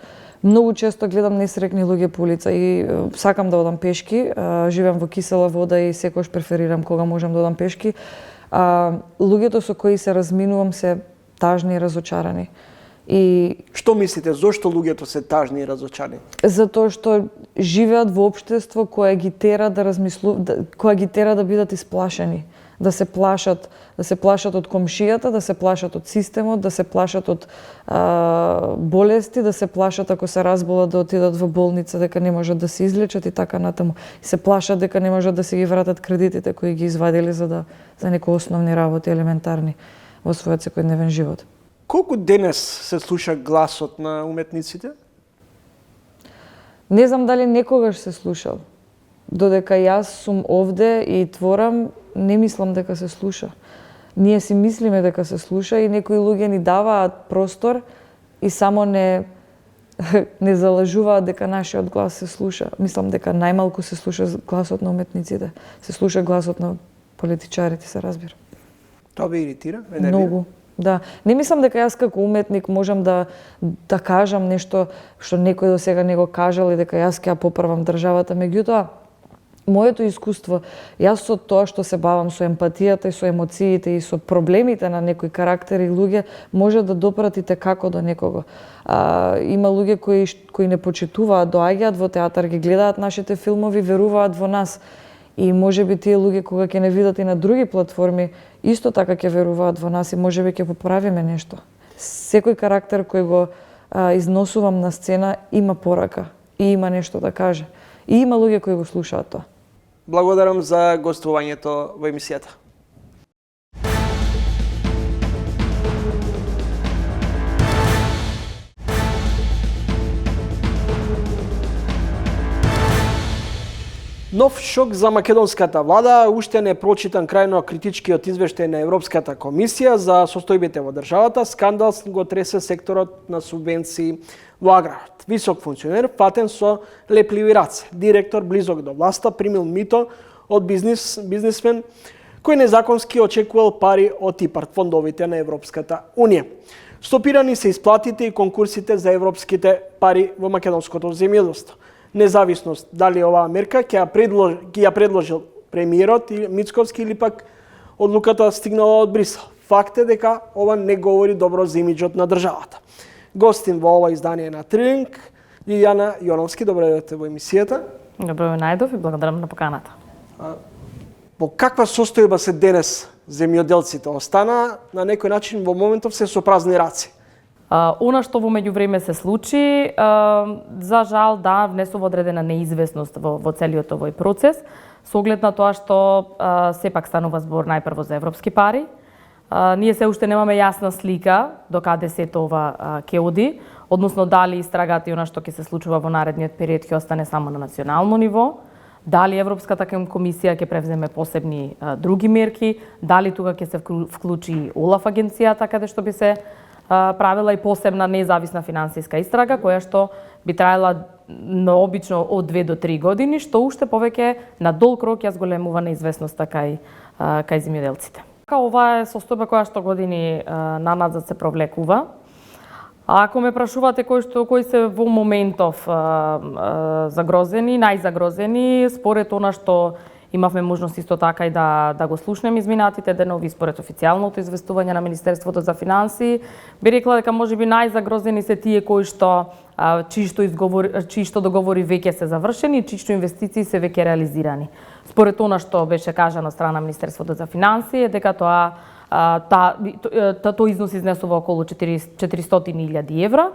Многу често гледам несреќни луѓе по улица и сакам да одам пешки. Живеам во кисела вода и секогаш преферирам кога можам да одам пешки. Луѓето со кои се разминувам се тажни и разочарани. И што мислите, зошто луѓето се тажни и разочарани? Затоа што живеат во општество кое ги тера да кое ги тера да бидат исплашени, да се плашат од комшијата, да се плашат од системот, да се плашат од болести, да се плашат ако се разболат да отидат во болница дека не можат да се излечат и така натаму. И се плашат дека не можат да се ги вратат кредитите кои ги извадиле за некои основни работи елементарни во својот секојдневен живот. Колку денес се слуша гласот на уметниците? Не знам дали некогаш се слушал. Додека јас сум овде и творам, не мислам дека се слуша. Ние си мислиме дека се слуша и некои луѓе ни даваат простор и само не залажуваат дека нашиот глас се слуша. Мислам дека најмалку се слуша гласот на уметниците. Се слуша гласот на политичарите, се разбира. Тоа ви иритира? Многу. Да, не мислам дека јас како уметник можам да кажам нешто што некој до сега не го кажал и дека јас ќе ја поправам државата, меѓутоа моето искуство, јас со тоа што се бавам со емпатијата и со емоциите и со проблемите на некои карактери и луѓе, може да допратите како до некого. Има луѓе кои не почитуваат, доаѓаат во театар, ги гледаат нашите филмови, веруваат во нас И можеби тие луѓе кога ќе не видат и на други платформи, исто така ќе веруваат во нас и можеби ќе поправиме нешто. Секој карактер кој го износувам на сцена има порака и има нешто да каже. И има луѓе кои го слушаат тоа. Благодарам за гостувањето во емисијата. Нов шок за македонската влада, уште не прочитан крајно критичкиот извештај на Европската комисија за состојбите во државата, скандал го тресе секторот на субвенции во аграрот. Висок функционер, фатен со лепливи раце, директор близок до власта, примил мито од бизнисмен кој незаконски очекувал пари од ИПАРД, фондовите на Европската Унија. Стопирани се исплатите и конкурсите за европските пари во македонското земјоделство. Независност дали оваа мерка ќе ја предложил премиерот Мицковски или пак одлуката стигнала од Брисел. Факт е дека ова не говори добро за имиџот на државата. Гостин во ова издание на Трилинг, Лилијана Јоновски, добро дојдовте во емисијата. Добро ве најдов и благодарам на поканата. Во каква состојба се денес земјоделците? Остана на некој начин во моментов се со празни раци. Она што во меѓувреме се случи, за жал да внесува одредена неизвестност во целиот овој процес, со оглед на тоа што сепак станува збор најпрво за европски пари. Ние се уште немаме јасна слика до каде сето ова ќе оди, односно дали истрагата и она што ќе се случува во наредниот период ќе остане само на национално ниво, дали Европската комисија ќе превземе посебни други мерки, дали тука ќе се вклучи ОЛАФ агенцијата каде што би се правила и посебна независна финансиска истрага, која што би траела обично од 2 до 3 години, што уште повеќе на долг рок ја зголемува неизвестноста кај земјоделците. Ова е состојба која што години наназад се провлекува. Ако ме прашувате кои се во моментов загрозени, најзагрозени, според она што имавме можност исто така и да го слушнем изминатите денови според официјалното известување на Министерството за финансии, би рекла дека можеби најзагрозени се тие кои што чии што договори веќе се завршени, чии што инвестиции се веќе реализирани. Според она што беше кажано страна Министерството за финансии, дека тој износ изнесува околу 400.000 евра.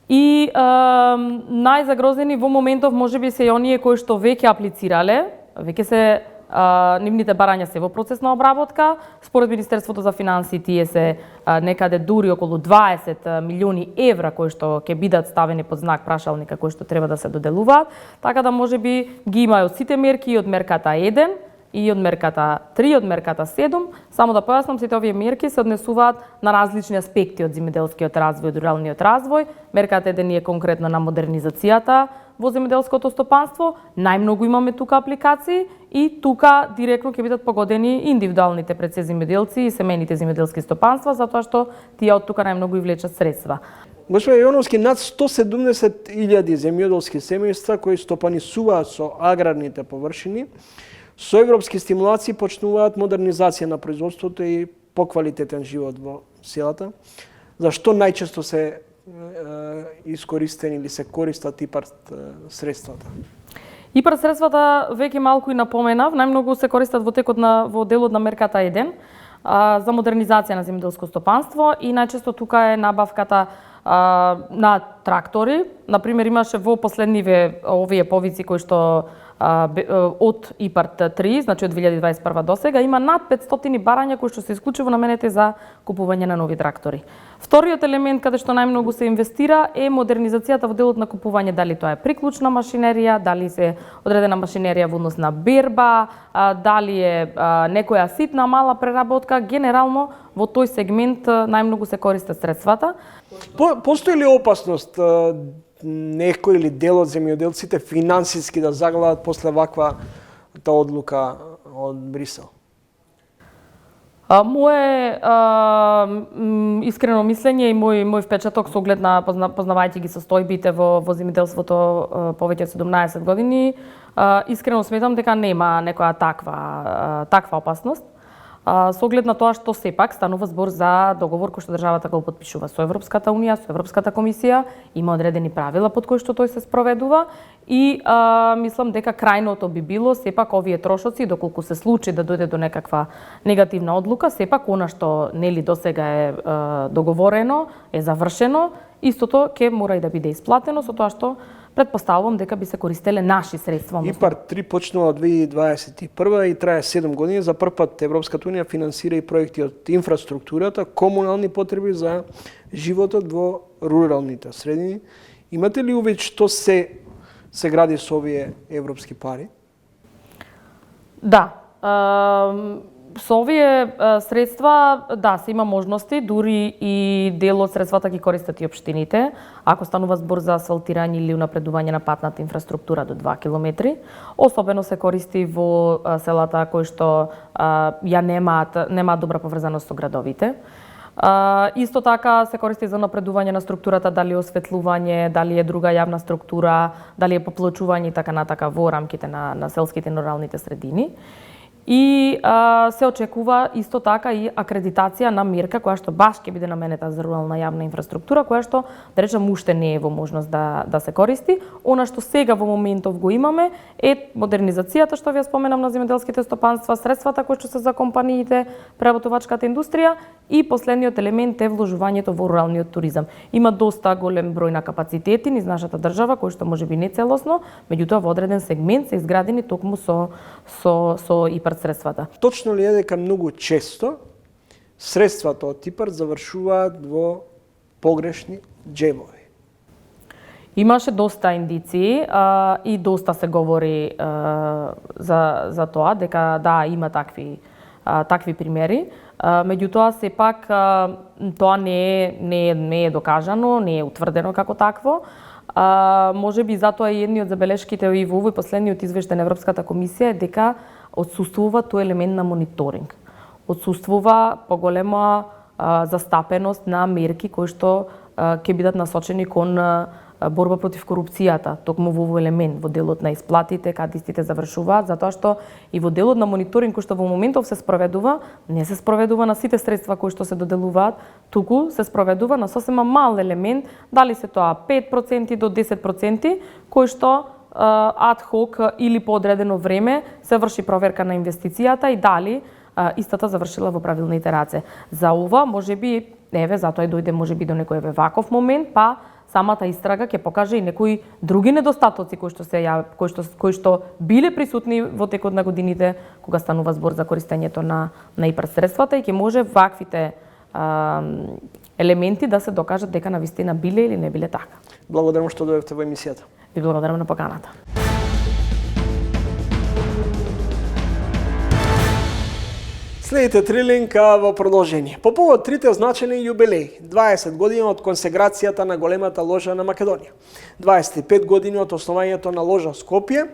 И најзагрозени во моментов можеби се и оние кои што веќе аплицирале, веќе се нивните барања се во процес на обработка. Според Министерството за финансии тие се некаде дури околу 20 милиони евра кои што ќе бидат ставени под знак прашалника кои што треба да се доделуваат, така да можеби ги има од сите мерки и од мерката 1 и од мерката 3, од мерката 7. Само да појаснам, сите овие мерки се однесуваат на различни аспекти од земјоделскиот развој, од руралниот развој. Мерката 1 е конкретно на модернизацијата во земјоделското стопанство. Најмногу имаме тука апликации и тука директно ќе бидат погодени индивидуалните пред се земјоделци и семејните земјоделски стопанства, затоа што тие од тука најмногу и влечат средства. Господи Јоновски, над 170.000 земјоделски семејства кои стопанисуваат со аграрните површини, со европски стимулации почнуваат модернизација на производството и поквалитетен живот во селата. Зашто најчесто се искористени или се користат ИПАРД средствата? ИПАРД средствата веќе малку и напоменав, најмногу се користат во делот на мерката 1 за модернизација на земјоделско стопанство и најчесто тука е набавката на трактори. Например, имаше во последниве овие повици кои што од ИПАРД 3, значи од 2021 до сега, има над 500 барања кои што се исклучиво наменети за купување на нови трактори. Вториот елемент каде што најмногу се инвестира е модернизацијата во делот на купување, дали тоа е приклучна машинерија, дали се одредена машинерија во однос на берба, дали е некоја ситна мала преработка, генерално во тој сегмент најмногу се користат средствата. Постои ли опасност некој или дел од земјоделците финансиски да заглават после ваквата одлука од Брисел? Мое искрено мислење и мој впечаток со оглед на познавајќи ги состојбите во земјоделството повеќе од 17 години, искрено сметам дека нема некоја таква опасност. со оглед на тоа што сепак станува збор за договор кој што државата го потпишува со Европската унија, со Европската комисија, има одредени правила под кои што тој се спроведува и мислам дека крајното би било сепак овие трошоци, доколку се случи да дојде до некаква негативна одлука, сепак она што нели досега е договорено, е завршено, истото ќе мора и да биде исплатено со тоа што предпоставувам дека би се користеле наши средства. ИПАР 3 почнува од 2021 и трае 7 години. За прв пат Европската унија финансира и проекти од инфраструктурата, комунални потреби за животот во руралните средини. Имате ли увид што се гради со овие европски пари? Да. Со овие средства, да, се има можности, дури и дел од средствата ги користат и општините, ако станува збор за асфалтирање или унапредување на патната инфраструктура до 2 километри. Особено се користи во селата кои што ја немаат добра поврзаност со градовите. Исто така се користи за напредување на структурата, дали осветлување, дали е друга јавна структура, дали е поплочување и така натака во рамките на селските и руралните средини. И се очекува исто така и акредитација на мерка која што баш ќе биде наменета за рурална јавна инфраструктура, која што, да речем, уште не е во можност да се користи. Она што сега во моментов го имаме е модернизацијата, што ви ја споменам, на земјоделските стопанства, средствата кои што се за компаниите, преработувачката индустрија и последниот елемент е вложувањето во руралниот туризам. Има доста голем број на капацитети низ нашата држава, кои што можеби не целосно, меѓутоа во одреден сегмент се изградени токму со ИПАР средствата. Точно ли е дека многу често средствата од ИПАР завршуваат во погрешни џебови? Имаше доста индиции и доста се говори за тоа дека да, има такви примери. Меѓутоа сепак тоа не е докажано, не е утврдено како такво. Може би затоа и едни од забелешките и во овој последниот извештај на Европската комисија е дека отсуствува тој елемент на мониторинг. Отсуствува поголема застапеност на мерки кои што ќе бидат насочени кон борба против корупцијата, токму во овој елемент, во делот на исплатите, каде истите завршуваат, затоа што и во делот на мониторинг кој што во моментов се спроведува, не се спроведува на сите средства кои што се доделуваат, туку се спроведува на сосема мал елемент, дали се тоа 5% до 10%, кои што ад хок или по одредено време се врши проверка на инвестицијата и дали истата завршила во правилните раце. За ова, можеби, затоа и дојде можеби до некој ваков момент, па самата истрага ќе покаже и некои други недостатоци кои што биле присутни во текот на годините кога станува збор за користењето на ИПАР средствата и ќе може ваквите елементи да се докажат дека навистина биле или не биле така. Благодарам што дојдовте во емисијата. Ви благодарам на поканата. Следите три линка во продолжение. По повод трите значени јубилеи, 20 години од консеграцијата на големата ложа на Македонија, 25 години од основањето на ложа Скопје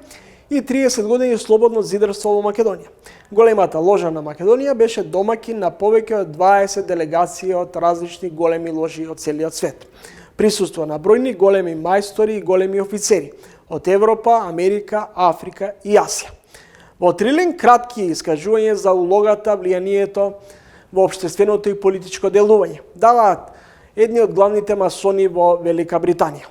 и 30 години слободно зидарство во Македонија. Големата ложа на Македонија беше домаќин на повеќе од 20 делегации од различни големи ложи од целиот свет. Присуство на бројни големи мајстори и големи офицери од Европа, Америка, Африка и Асија. Во Трилинг кратки искажување за улогата, влијанието во општественото и политичко делување даваат едни од главните масони во Велика Британија.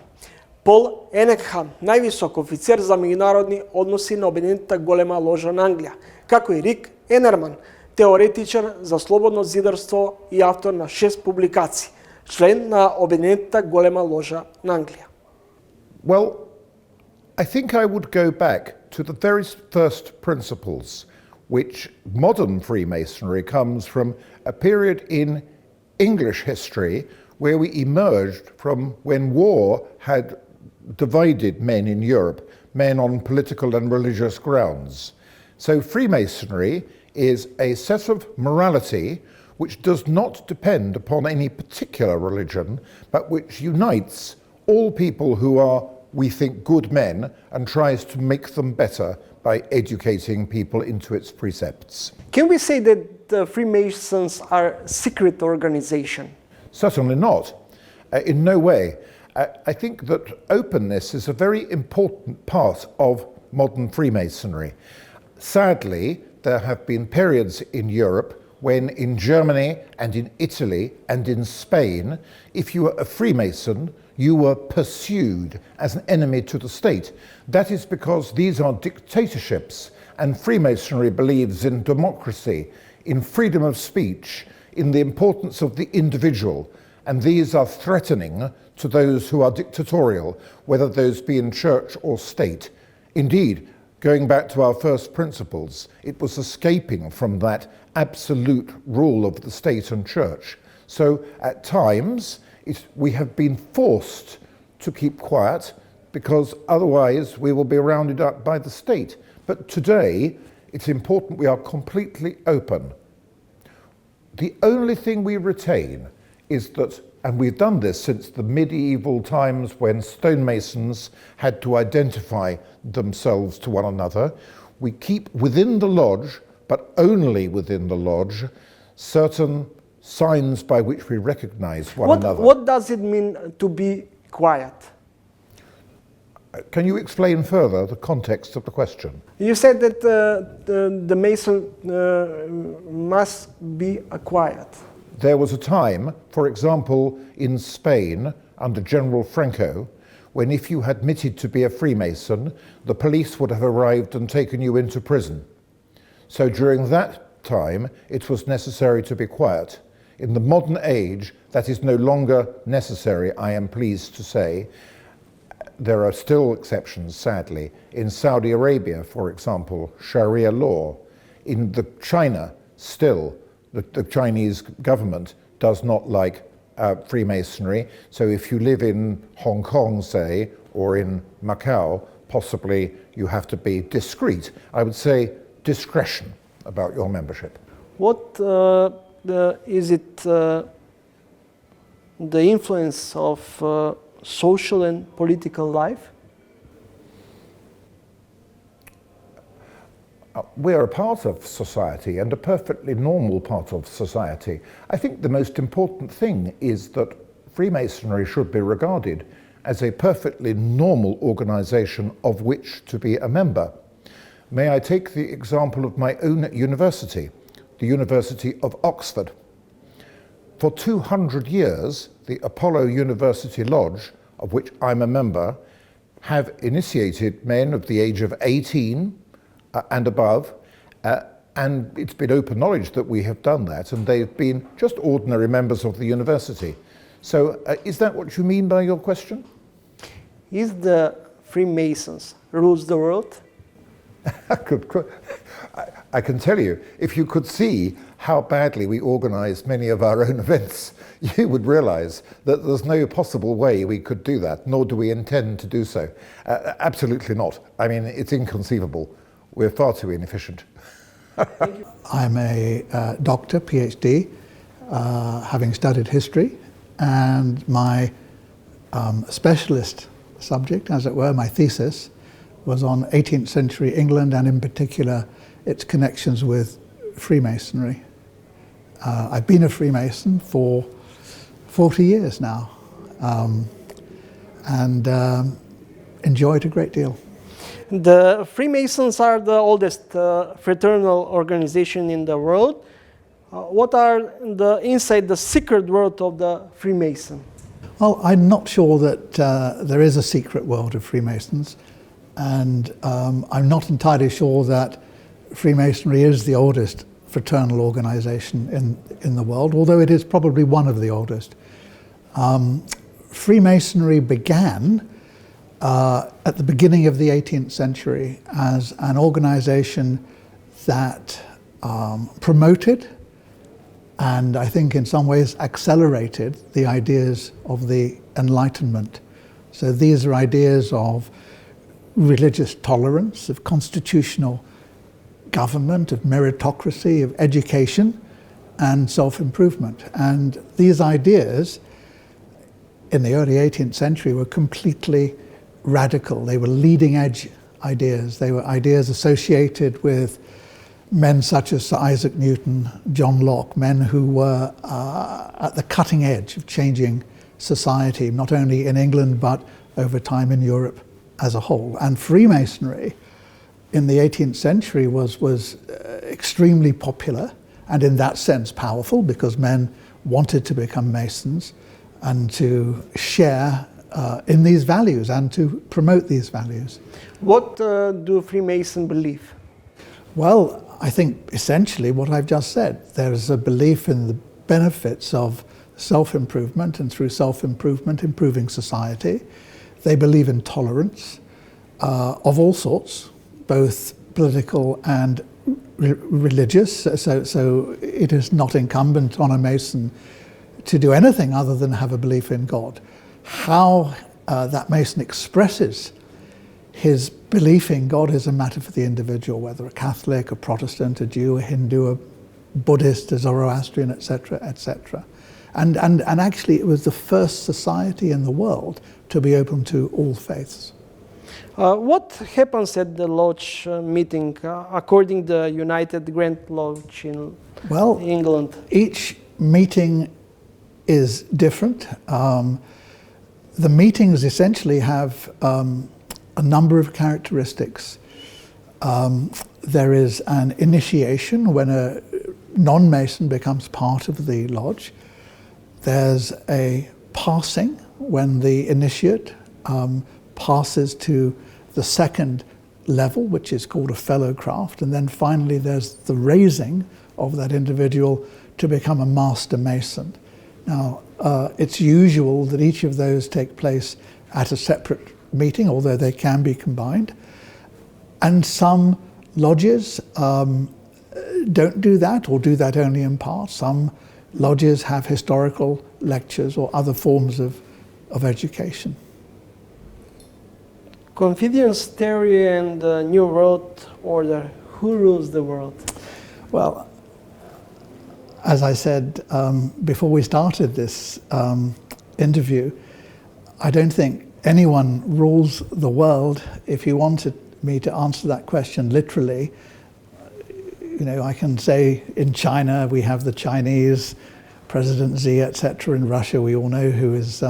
Пол Енекхам, највисок офицер за меѓународни односи на Обединетата голема ложа на Англија, како и Рик Енерман, теоретичар за слободно зидарство и автор на 6 публикации, член на Обединетата голема ложа на Англија. Well, I think I would go back to the very first principles, which modern Freemasonry comes from a period in English history where we emerged from when war had divided men in Europe, men on political and religious grounds. So Freemasonry is a set of morality which does not depend upon any particular religion, but which unites all people who are, we think, good men and tries to make them better by educating people into its precepts. Can we say that the Freemasons are a secret organization? Certainly not. In no way. I think that openness is a very important part of modern Freemasonry. Sadly, there have been periods in Europe when in Germany and in Italy and in Spain, if you were a Freemason, you were pursued as an enemy to the state. That is because these are dictatorships, and Freemasonry believes in democracy, in freedom of speech, in the importance of the individual, and these are threatening to those who are dictatorial, whether those be in church or state. Indeed, going back to our first principles, it was escaping from that absolute rule of the state and church. So at times, we have been forced to keep quiet because otherwise we will be rounded up by the state. But today, it's important we are completely open. The only thing we retain is that, and we've done this since the medieval times when stonemasons had to identify themselves to one another, we keep within the lodge, but only within the lodge, certain signs by which we recognize one another. What does it mean to be quiet? Can you explain further the context of the question? You said that the Mason must be quiet. There was a time, for example, in Spain, under General Franco, when if you had admitted to be a Freemason, the police would have arrived and taken you into prison. So during that time, it was necessary to be quiet. In the modern age, that is no longer necessary, I am pleased to say. There are still exceptions, sadly. In Saudi Arabia, for example, Sharia law. In China, still, the Chinese government does not like Freemasonry. So if you live in Hong Kong, say, or in Macau, possibly you have to be discreet. I would say discretion about your membership. What is it the influence of social and political life? We are a part of society and a perfectly normal part of society. I think the most important thing is that Freemasonry should be regarded as a perfectly normal organization of which to be a member. May I take the example of my own university, the University of Oxford. For 200 years, the Apollo University Lodge, of which I'm a member, have initiated men of the age of 18 and above, and it's been open knowledge that we have done that, and they've been just ordinary members of the university. So is that what you mean by your question? Is the Freemasons rules the world? I can tell you, if you could see how badly we organize many of our own events, you would realize that there's no possible way we could do that, nor do we intend to do so. Absolutely not. I mean, it's inconceivable. We're far too inefficient. I'm a doctor, PhD, having studied history, and my specialist subject, as it were, my thesis, was on 18th century England and in particular its connections with Freemasonry. I've been a Freemason for 40 years now and enjoy it a great deal. The Freemasons are the oldest fraternal organization in the world. What are inside the secret world of the Freemason? Well, I'm not sure that there is a secret world of Freemasons, and I'm not entirely sure that Freemasonry is the oldest fraternal organization in the world, although it is probably one of the oldest. Freemasonry began at the beginning of the 18th century as an organization that promoted and I think in some ways accelerated the ideas of the Enlightenment. So these are ideas of religious tolerance, of constitutional government, of meritocracy, of education and self-improvement. And these ideas in the early 18th century were completely radical. They were leading edge ideas. They were ideas associated with men such as Sir Isaac Newton, John Locke, men who were at the cutting edge of changing society, not only in England but over time in Europe as a whole. And Freemasonry in the 18th century was extremely popular and in that sense powerful, because men wanted to become Masons and to share in these values and to promote these values. What do Freemasons believe? Well, I think essentially what I've just said. There is a belief in the benefits of self-improvement, and through self-improvement improving society. They believe in tolerance of all sorts, both political and religious. So it is not incumbent on a Mason to do anything other than have a belief in God. How that Mason expresses his belief in God is a matter for the individual, whether a Catholic, a Protestant, a Jew, a Hindu, a Buddhist, a Zoroastrian, etc., etc. And actually it was the first society in the world to be open to all faiths. What happens at the Lodge meeting according to the United Grand Lodge in England? Each meeting is different. The meetings essentially have a number of characteristics. There is an initiation when a non-Mason becomes part of the lodge. There's a passing when the initiate passes to the second level, which is called a fellow craft, and then finally there's the raising of that individual to become a master Mason. Now, it's usual that each of those take place at a separate meeting, although they can be combined. And some lodges don't do that, or do that only in part. Some lodges have historical lectures or other forms of education. Confucius theory and the New World Order, who rules the world? Well, as I said before we started this interview, I don't think anyone rules the world. If you wanted me to answer that question literally, you know, I can say in China we have the Chinese, President Xi, etc. In Russia we all know who is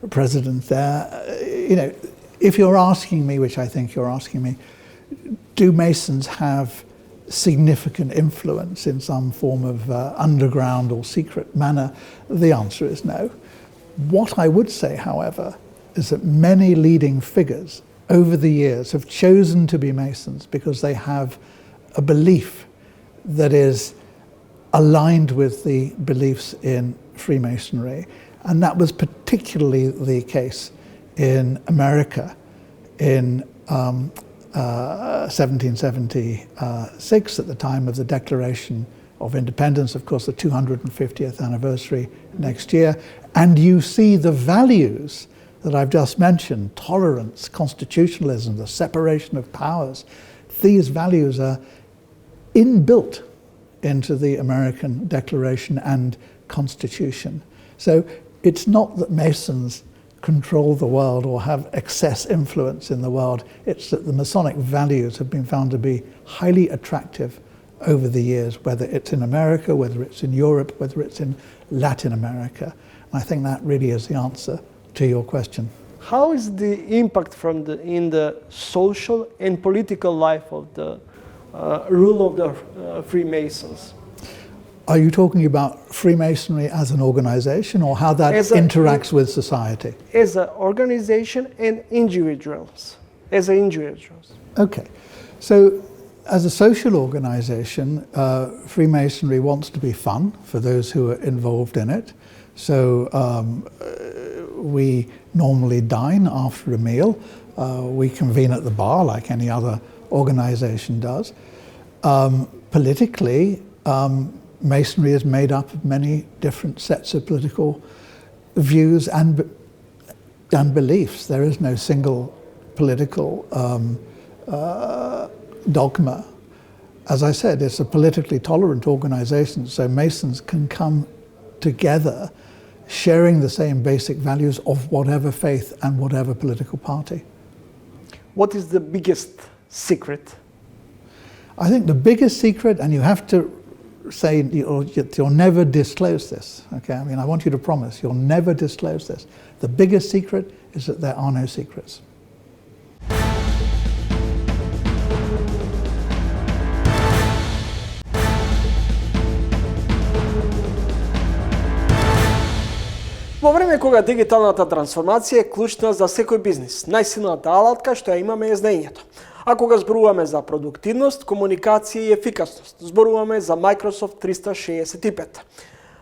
president there. You know, if you're asking me, which I think you're asking me, do Masons have significant influence in some form of underground or secret manner? The answer is no. What I would say, however, is that many leading figures over the years have chosen to be Masons because they have a belief that is aligned with the beliefs in Freemasonry. And that was particularly the case in America in 1776, at the time of the Declaration of Independence, of course the 250th anniversary next year. And you see the values that I've just mentioned, tolerance, constitutionalism, the separation of powers. These values are inbuilt into the American Declaration and Constitution. So it's not that Masons control the world or have excess influence in the world. It's that the Masonic values have been found to be highly attractive over the years, whether it's in America, whether it's in Europe, whether it's in Latin America. And I think that really is the answer to your question. How is the impact in the social and political life of the rule of the Freemasons? Are you talking about Freemasonry as an organization, or how that interacts with society? As an organization and individuals. As individuals. Okay. So as a social organization, Freemasonry wants to be fun for those who are involved in it. So we normally dine after a meal. We convene at the bar like any other organization does. Politically, Masonry is made up of many different sets of political views and beliefs. There is no single political dogma. As I said, it's a politically tolerant organization, so Masons can come together sharing the same basic values of whatever faith and whatever political party. What is the biggest secret? I think the biggest secret, and you have to say you'll never disclose this, okay? I mean, I want you to promise you'll never disclose this. The biggest secret is that there are no secrets. Во време кога дигиталната трансформација е клучна за секој бизнис, најсилната алатка што ја имаме е знаењето. А кога зборуваме за продуктивност, комуникација и ефикасност, зборуваме за Microsoft 365.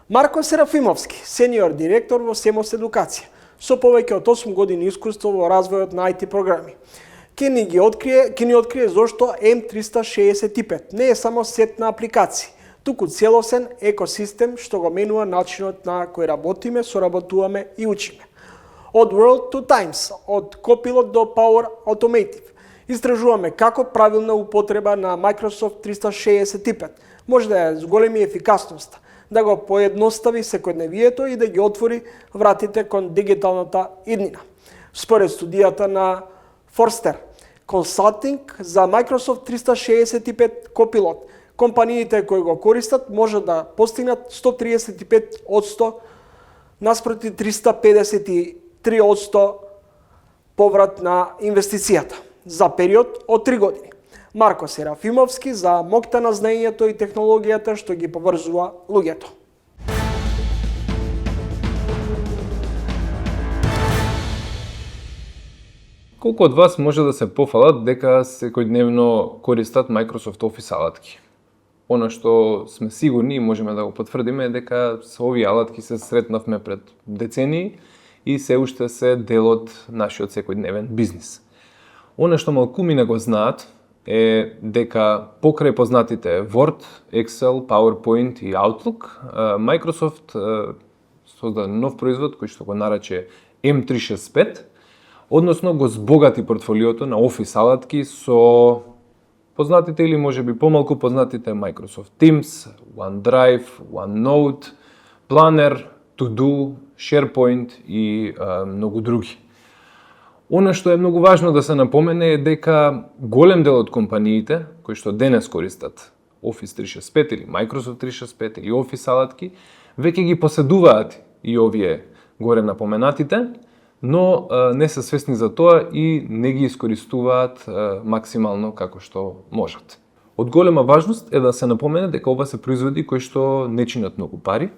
Марко Серафимовски, сениор директор во Семос Едукација, со повеќе од 8 години искуство во развојот на IT програми. Ќе ни открие зошто M365 не е само сет на апликации, туку целосен екосистем што го менува начинот на кој работиме, соработуваме и учиме. Од World to Times, од Copilot до Power Automotive, истражуваме како правилна употреба на Microsoft 365 може да ја зголеми ефикасноста, да го поедностави секојдневието и да ги отвори вратите кон дигиталната иднина. Според студијата на Forrester Consulting за Microsoft 365 Copilot, компаниите кои го користат може да постигнат 135% наспроти 353% поврат на инвестицијата за период од 3 години. Марко Серафимовски за моќта на знаењето и технологијата што ги поврзува луѓето. Колку од вас може да се пофалат дека секојдневно користат Microsoft Office алатки? Она што сме сигурни и можеме да го потврдиме е дека со овие алатки се сретнавме пред децении и се уште се дел од нашиот секојдневен бизнис. Она што малкумина го знаат е дека покрај познатите Word, Excel, PowerPoint и Outlook, Microsoft создаде нов производ кој што го нарече M365, односно го збогати портфолиото на Office алатки со познатите или можеби помалку познатите Microsoft Teams, OneDrive, OneNote, Planner, To-Do, SharePoint и многу други. Она што е многу важно да се напомене е дека голем дел од компаниите кои што денес користат Office 365 или Microsoft 365 или Office алатки, веќе ги поседуваат и овие горе напоменатите, но не се свесни за тоа и не ги искористуваат максимално како што можат. Од голема важност е да се напомене дека ова се производи кои што не чинат многу пари,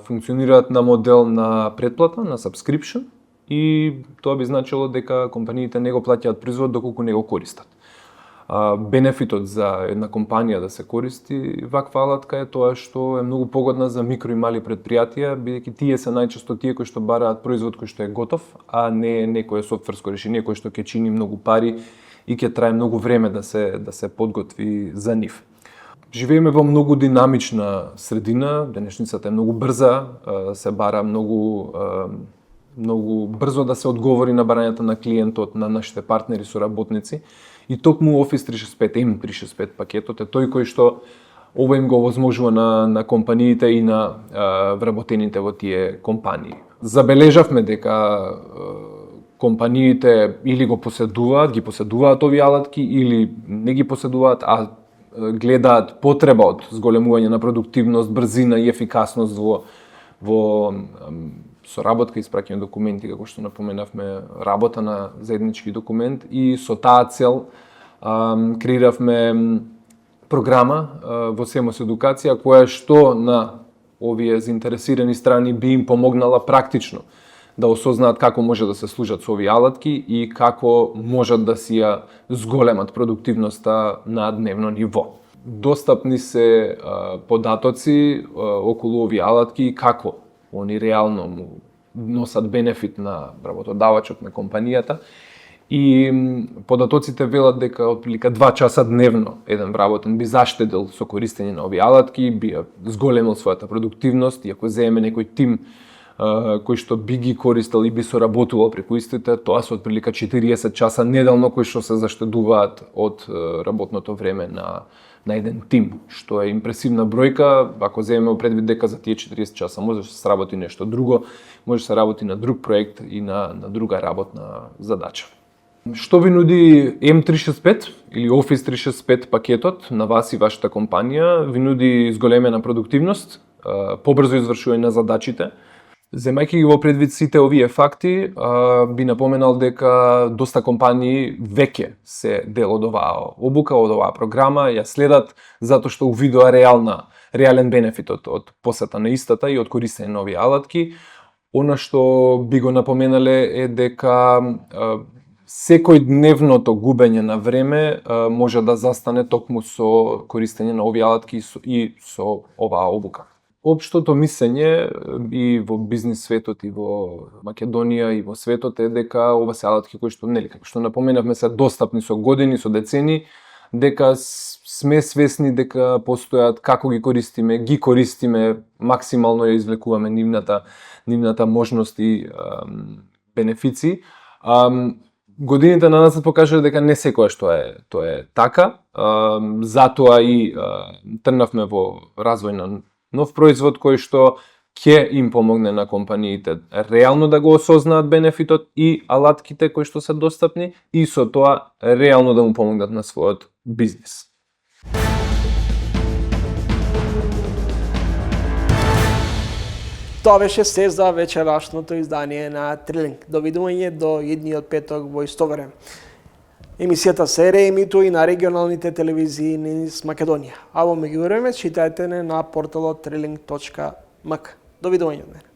функционираат на модел на претплата, на subscription, и тоа би значило дека компаниите не го плаќаат производ доколку не го користат. Бенефитот за една компанија да се користи ваква алатка е тоа што е многу погодна за микро и мали предпријатија, бидејќи тие се најчесто тие кои што бараат производ кој што е готов, а не некое софтверско решение кој што ќе чини многу пари и ќе трае многу време да се подготви за нив. Живееме во многу динамична средина, денешницата е многу брза, се бара многу брзо да се одговори на барањата на клиентот, на нашите партнери, соработници. И токму Office 365, M365 пакетот е тој кој што ова им го овозможува на компаниите и на вработените во тие компании. Забележавме дека компаниите или го ги поседуваат овие алатки, или не ги поседуваат, а гледаат потреба од зголемување на продуктивност, брзина и ефикасност во соработка, испраќање документи, како што напоменавме, работа на заеднички документ, и со таа цел креиравме програма во Семос Едукација која што на овие заинтересирани страни би им помогнала практично да осознаат како може да се служат со овие алатки и како можат да си ја зголемат продуктивноста на дневно ниво. Достапни се податоци околу овие алатки и како они реално му носат бенефит на работодавачот, на компанијата, и податоците велат дека отприлика 2 часа дневно еден вработен би заштедил со користење на овие алатки, би ја зголемил својата продуктивност, и ако земе некој тим кој што би ги користел и би соработувал преку истите, тоа се отприлика 40 часа неделно кои што се заштедуваат од работното време на еден тим, што е импресивна бројка, ако земеме предвид дека за тие 40 часа може да се сработи нешто друго, може да се работи на друг проект и на друга работна задача. Што ви нуди M365 или Office 365 пакетот на вас и вашата компанија? Ви нуди зголемена продуктивност, побрзо извршување на задачите. Земајќи ги во предвид сите овие факти, би напоменал дека доста компании веќе се дел од оваа обука, од оваа програма, ја следат затоа што увидува реален бенефит од посета на истата и од користење на овие алатки. Она што би го напоменале е дека секојдневното губење на време може да застане токму со користење на овие алатки и со оваа обука. Општото мислење и во бизнис светот, и во Македонија, и во светот е дека ова се алатки кои што, нели, како што напоменавме, се достапни со години, со децени, дека сме свесни дека постојат, како ги користиме, максимално ја извлекуваме нивната можност и бенефици. Годините на нас покажале дека не секојаш тоа е така, затоа и тргнавме во развој на нов производ кој што ќе им помогне на компаниите реално да го осознаат бенефитот и алатките кои што се достапни и со тоа реално да му помогнат на својот бизнис. Тоа беше се за вечерашното издание на Трилинг. Довидување до идниот петок во исто време. Емисијата се реемитува и на регионалните телевизии низ Македонија. А во меѓувреме читајте не на порталот triling.mk. Довидување.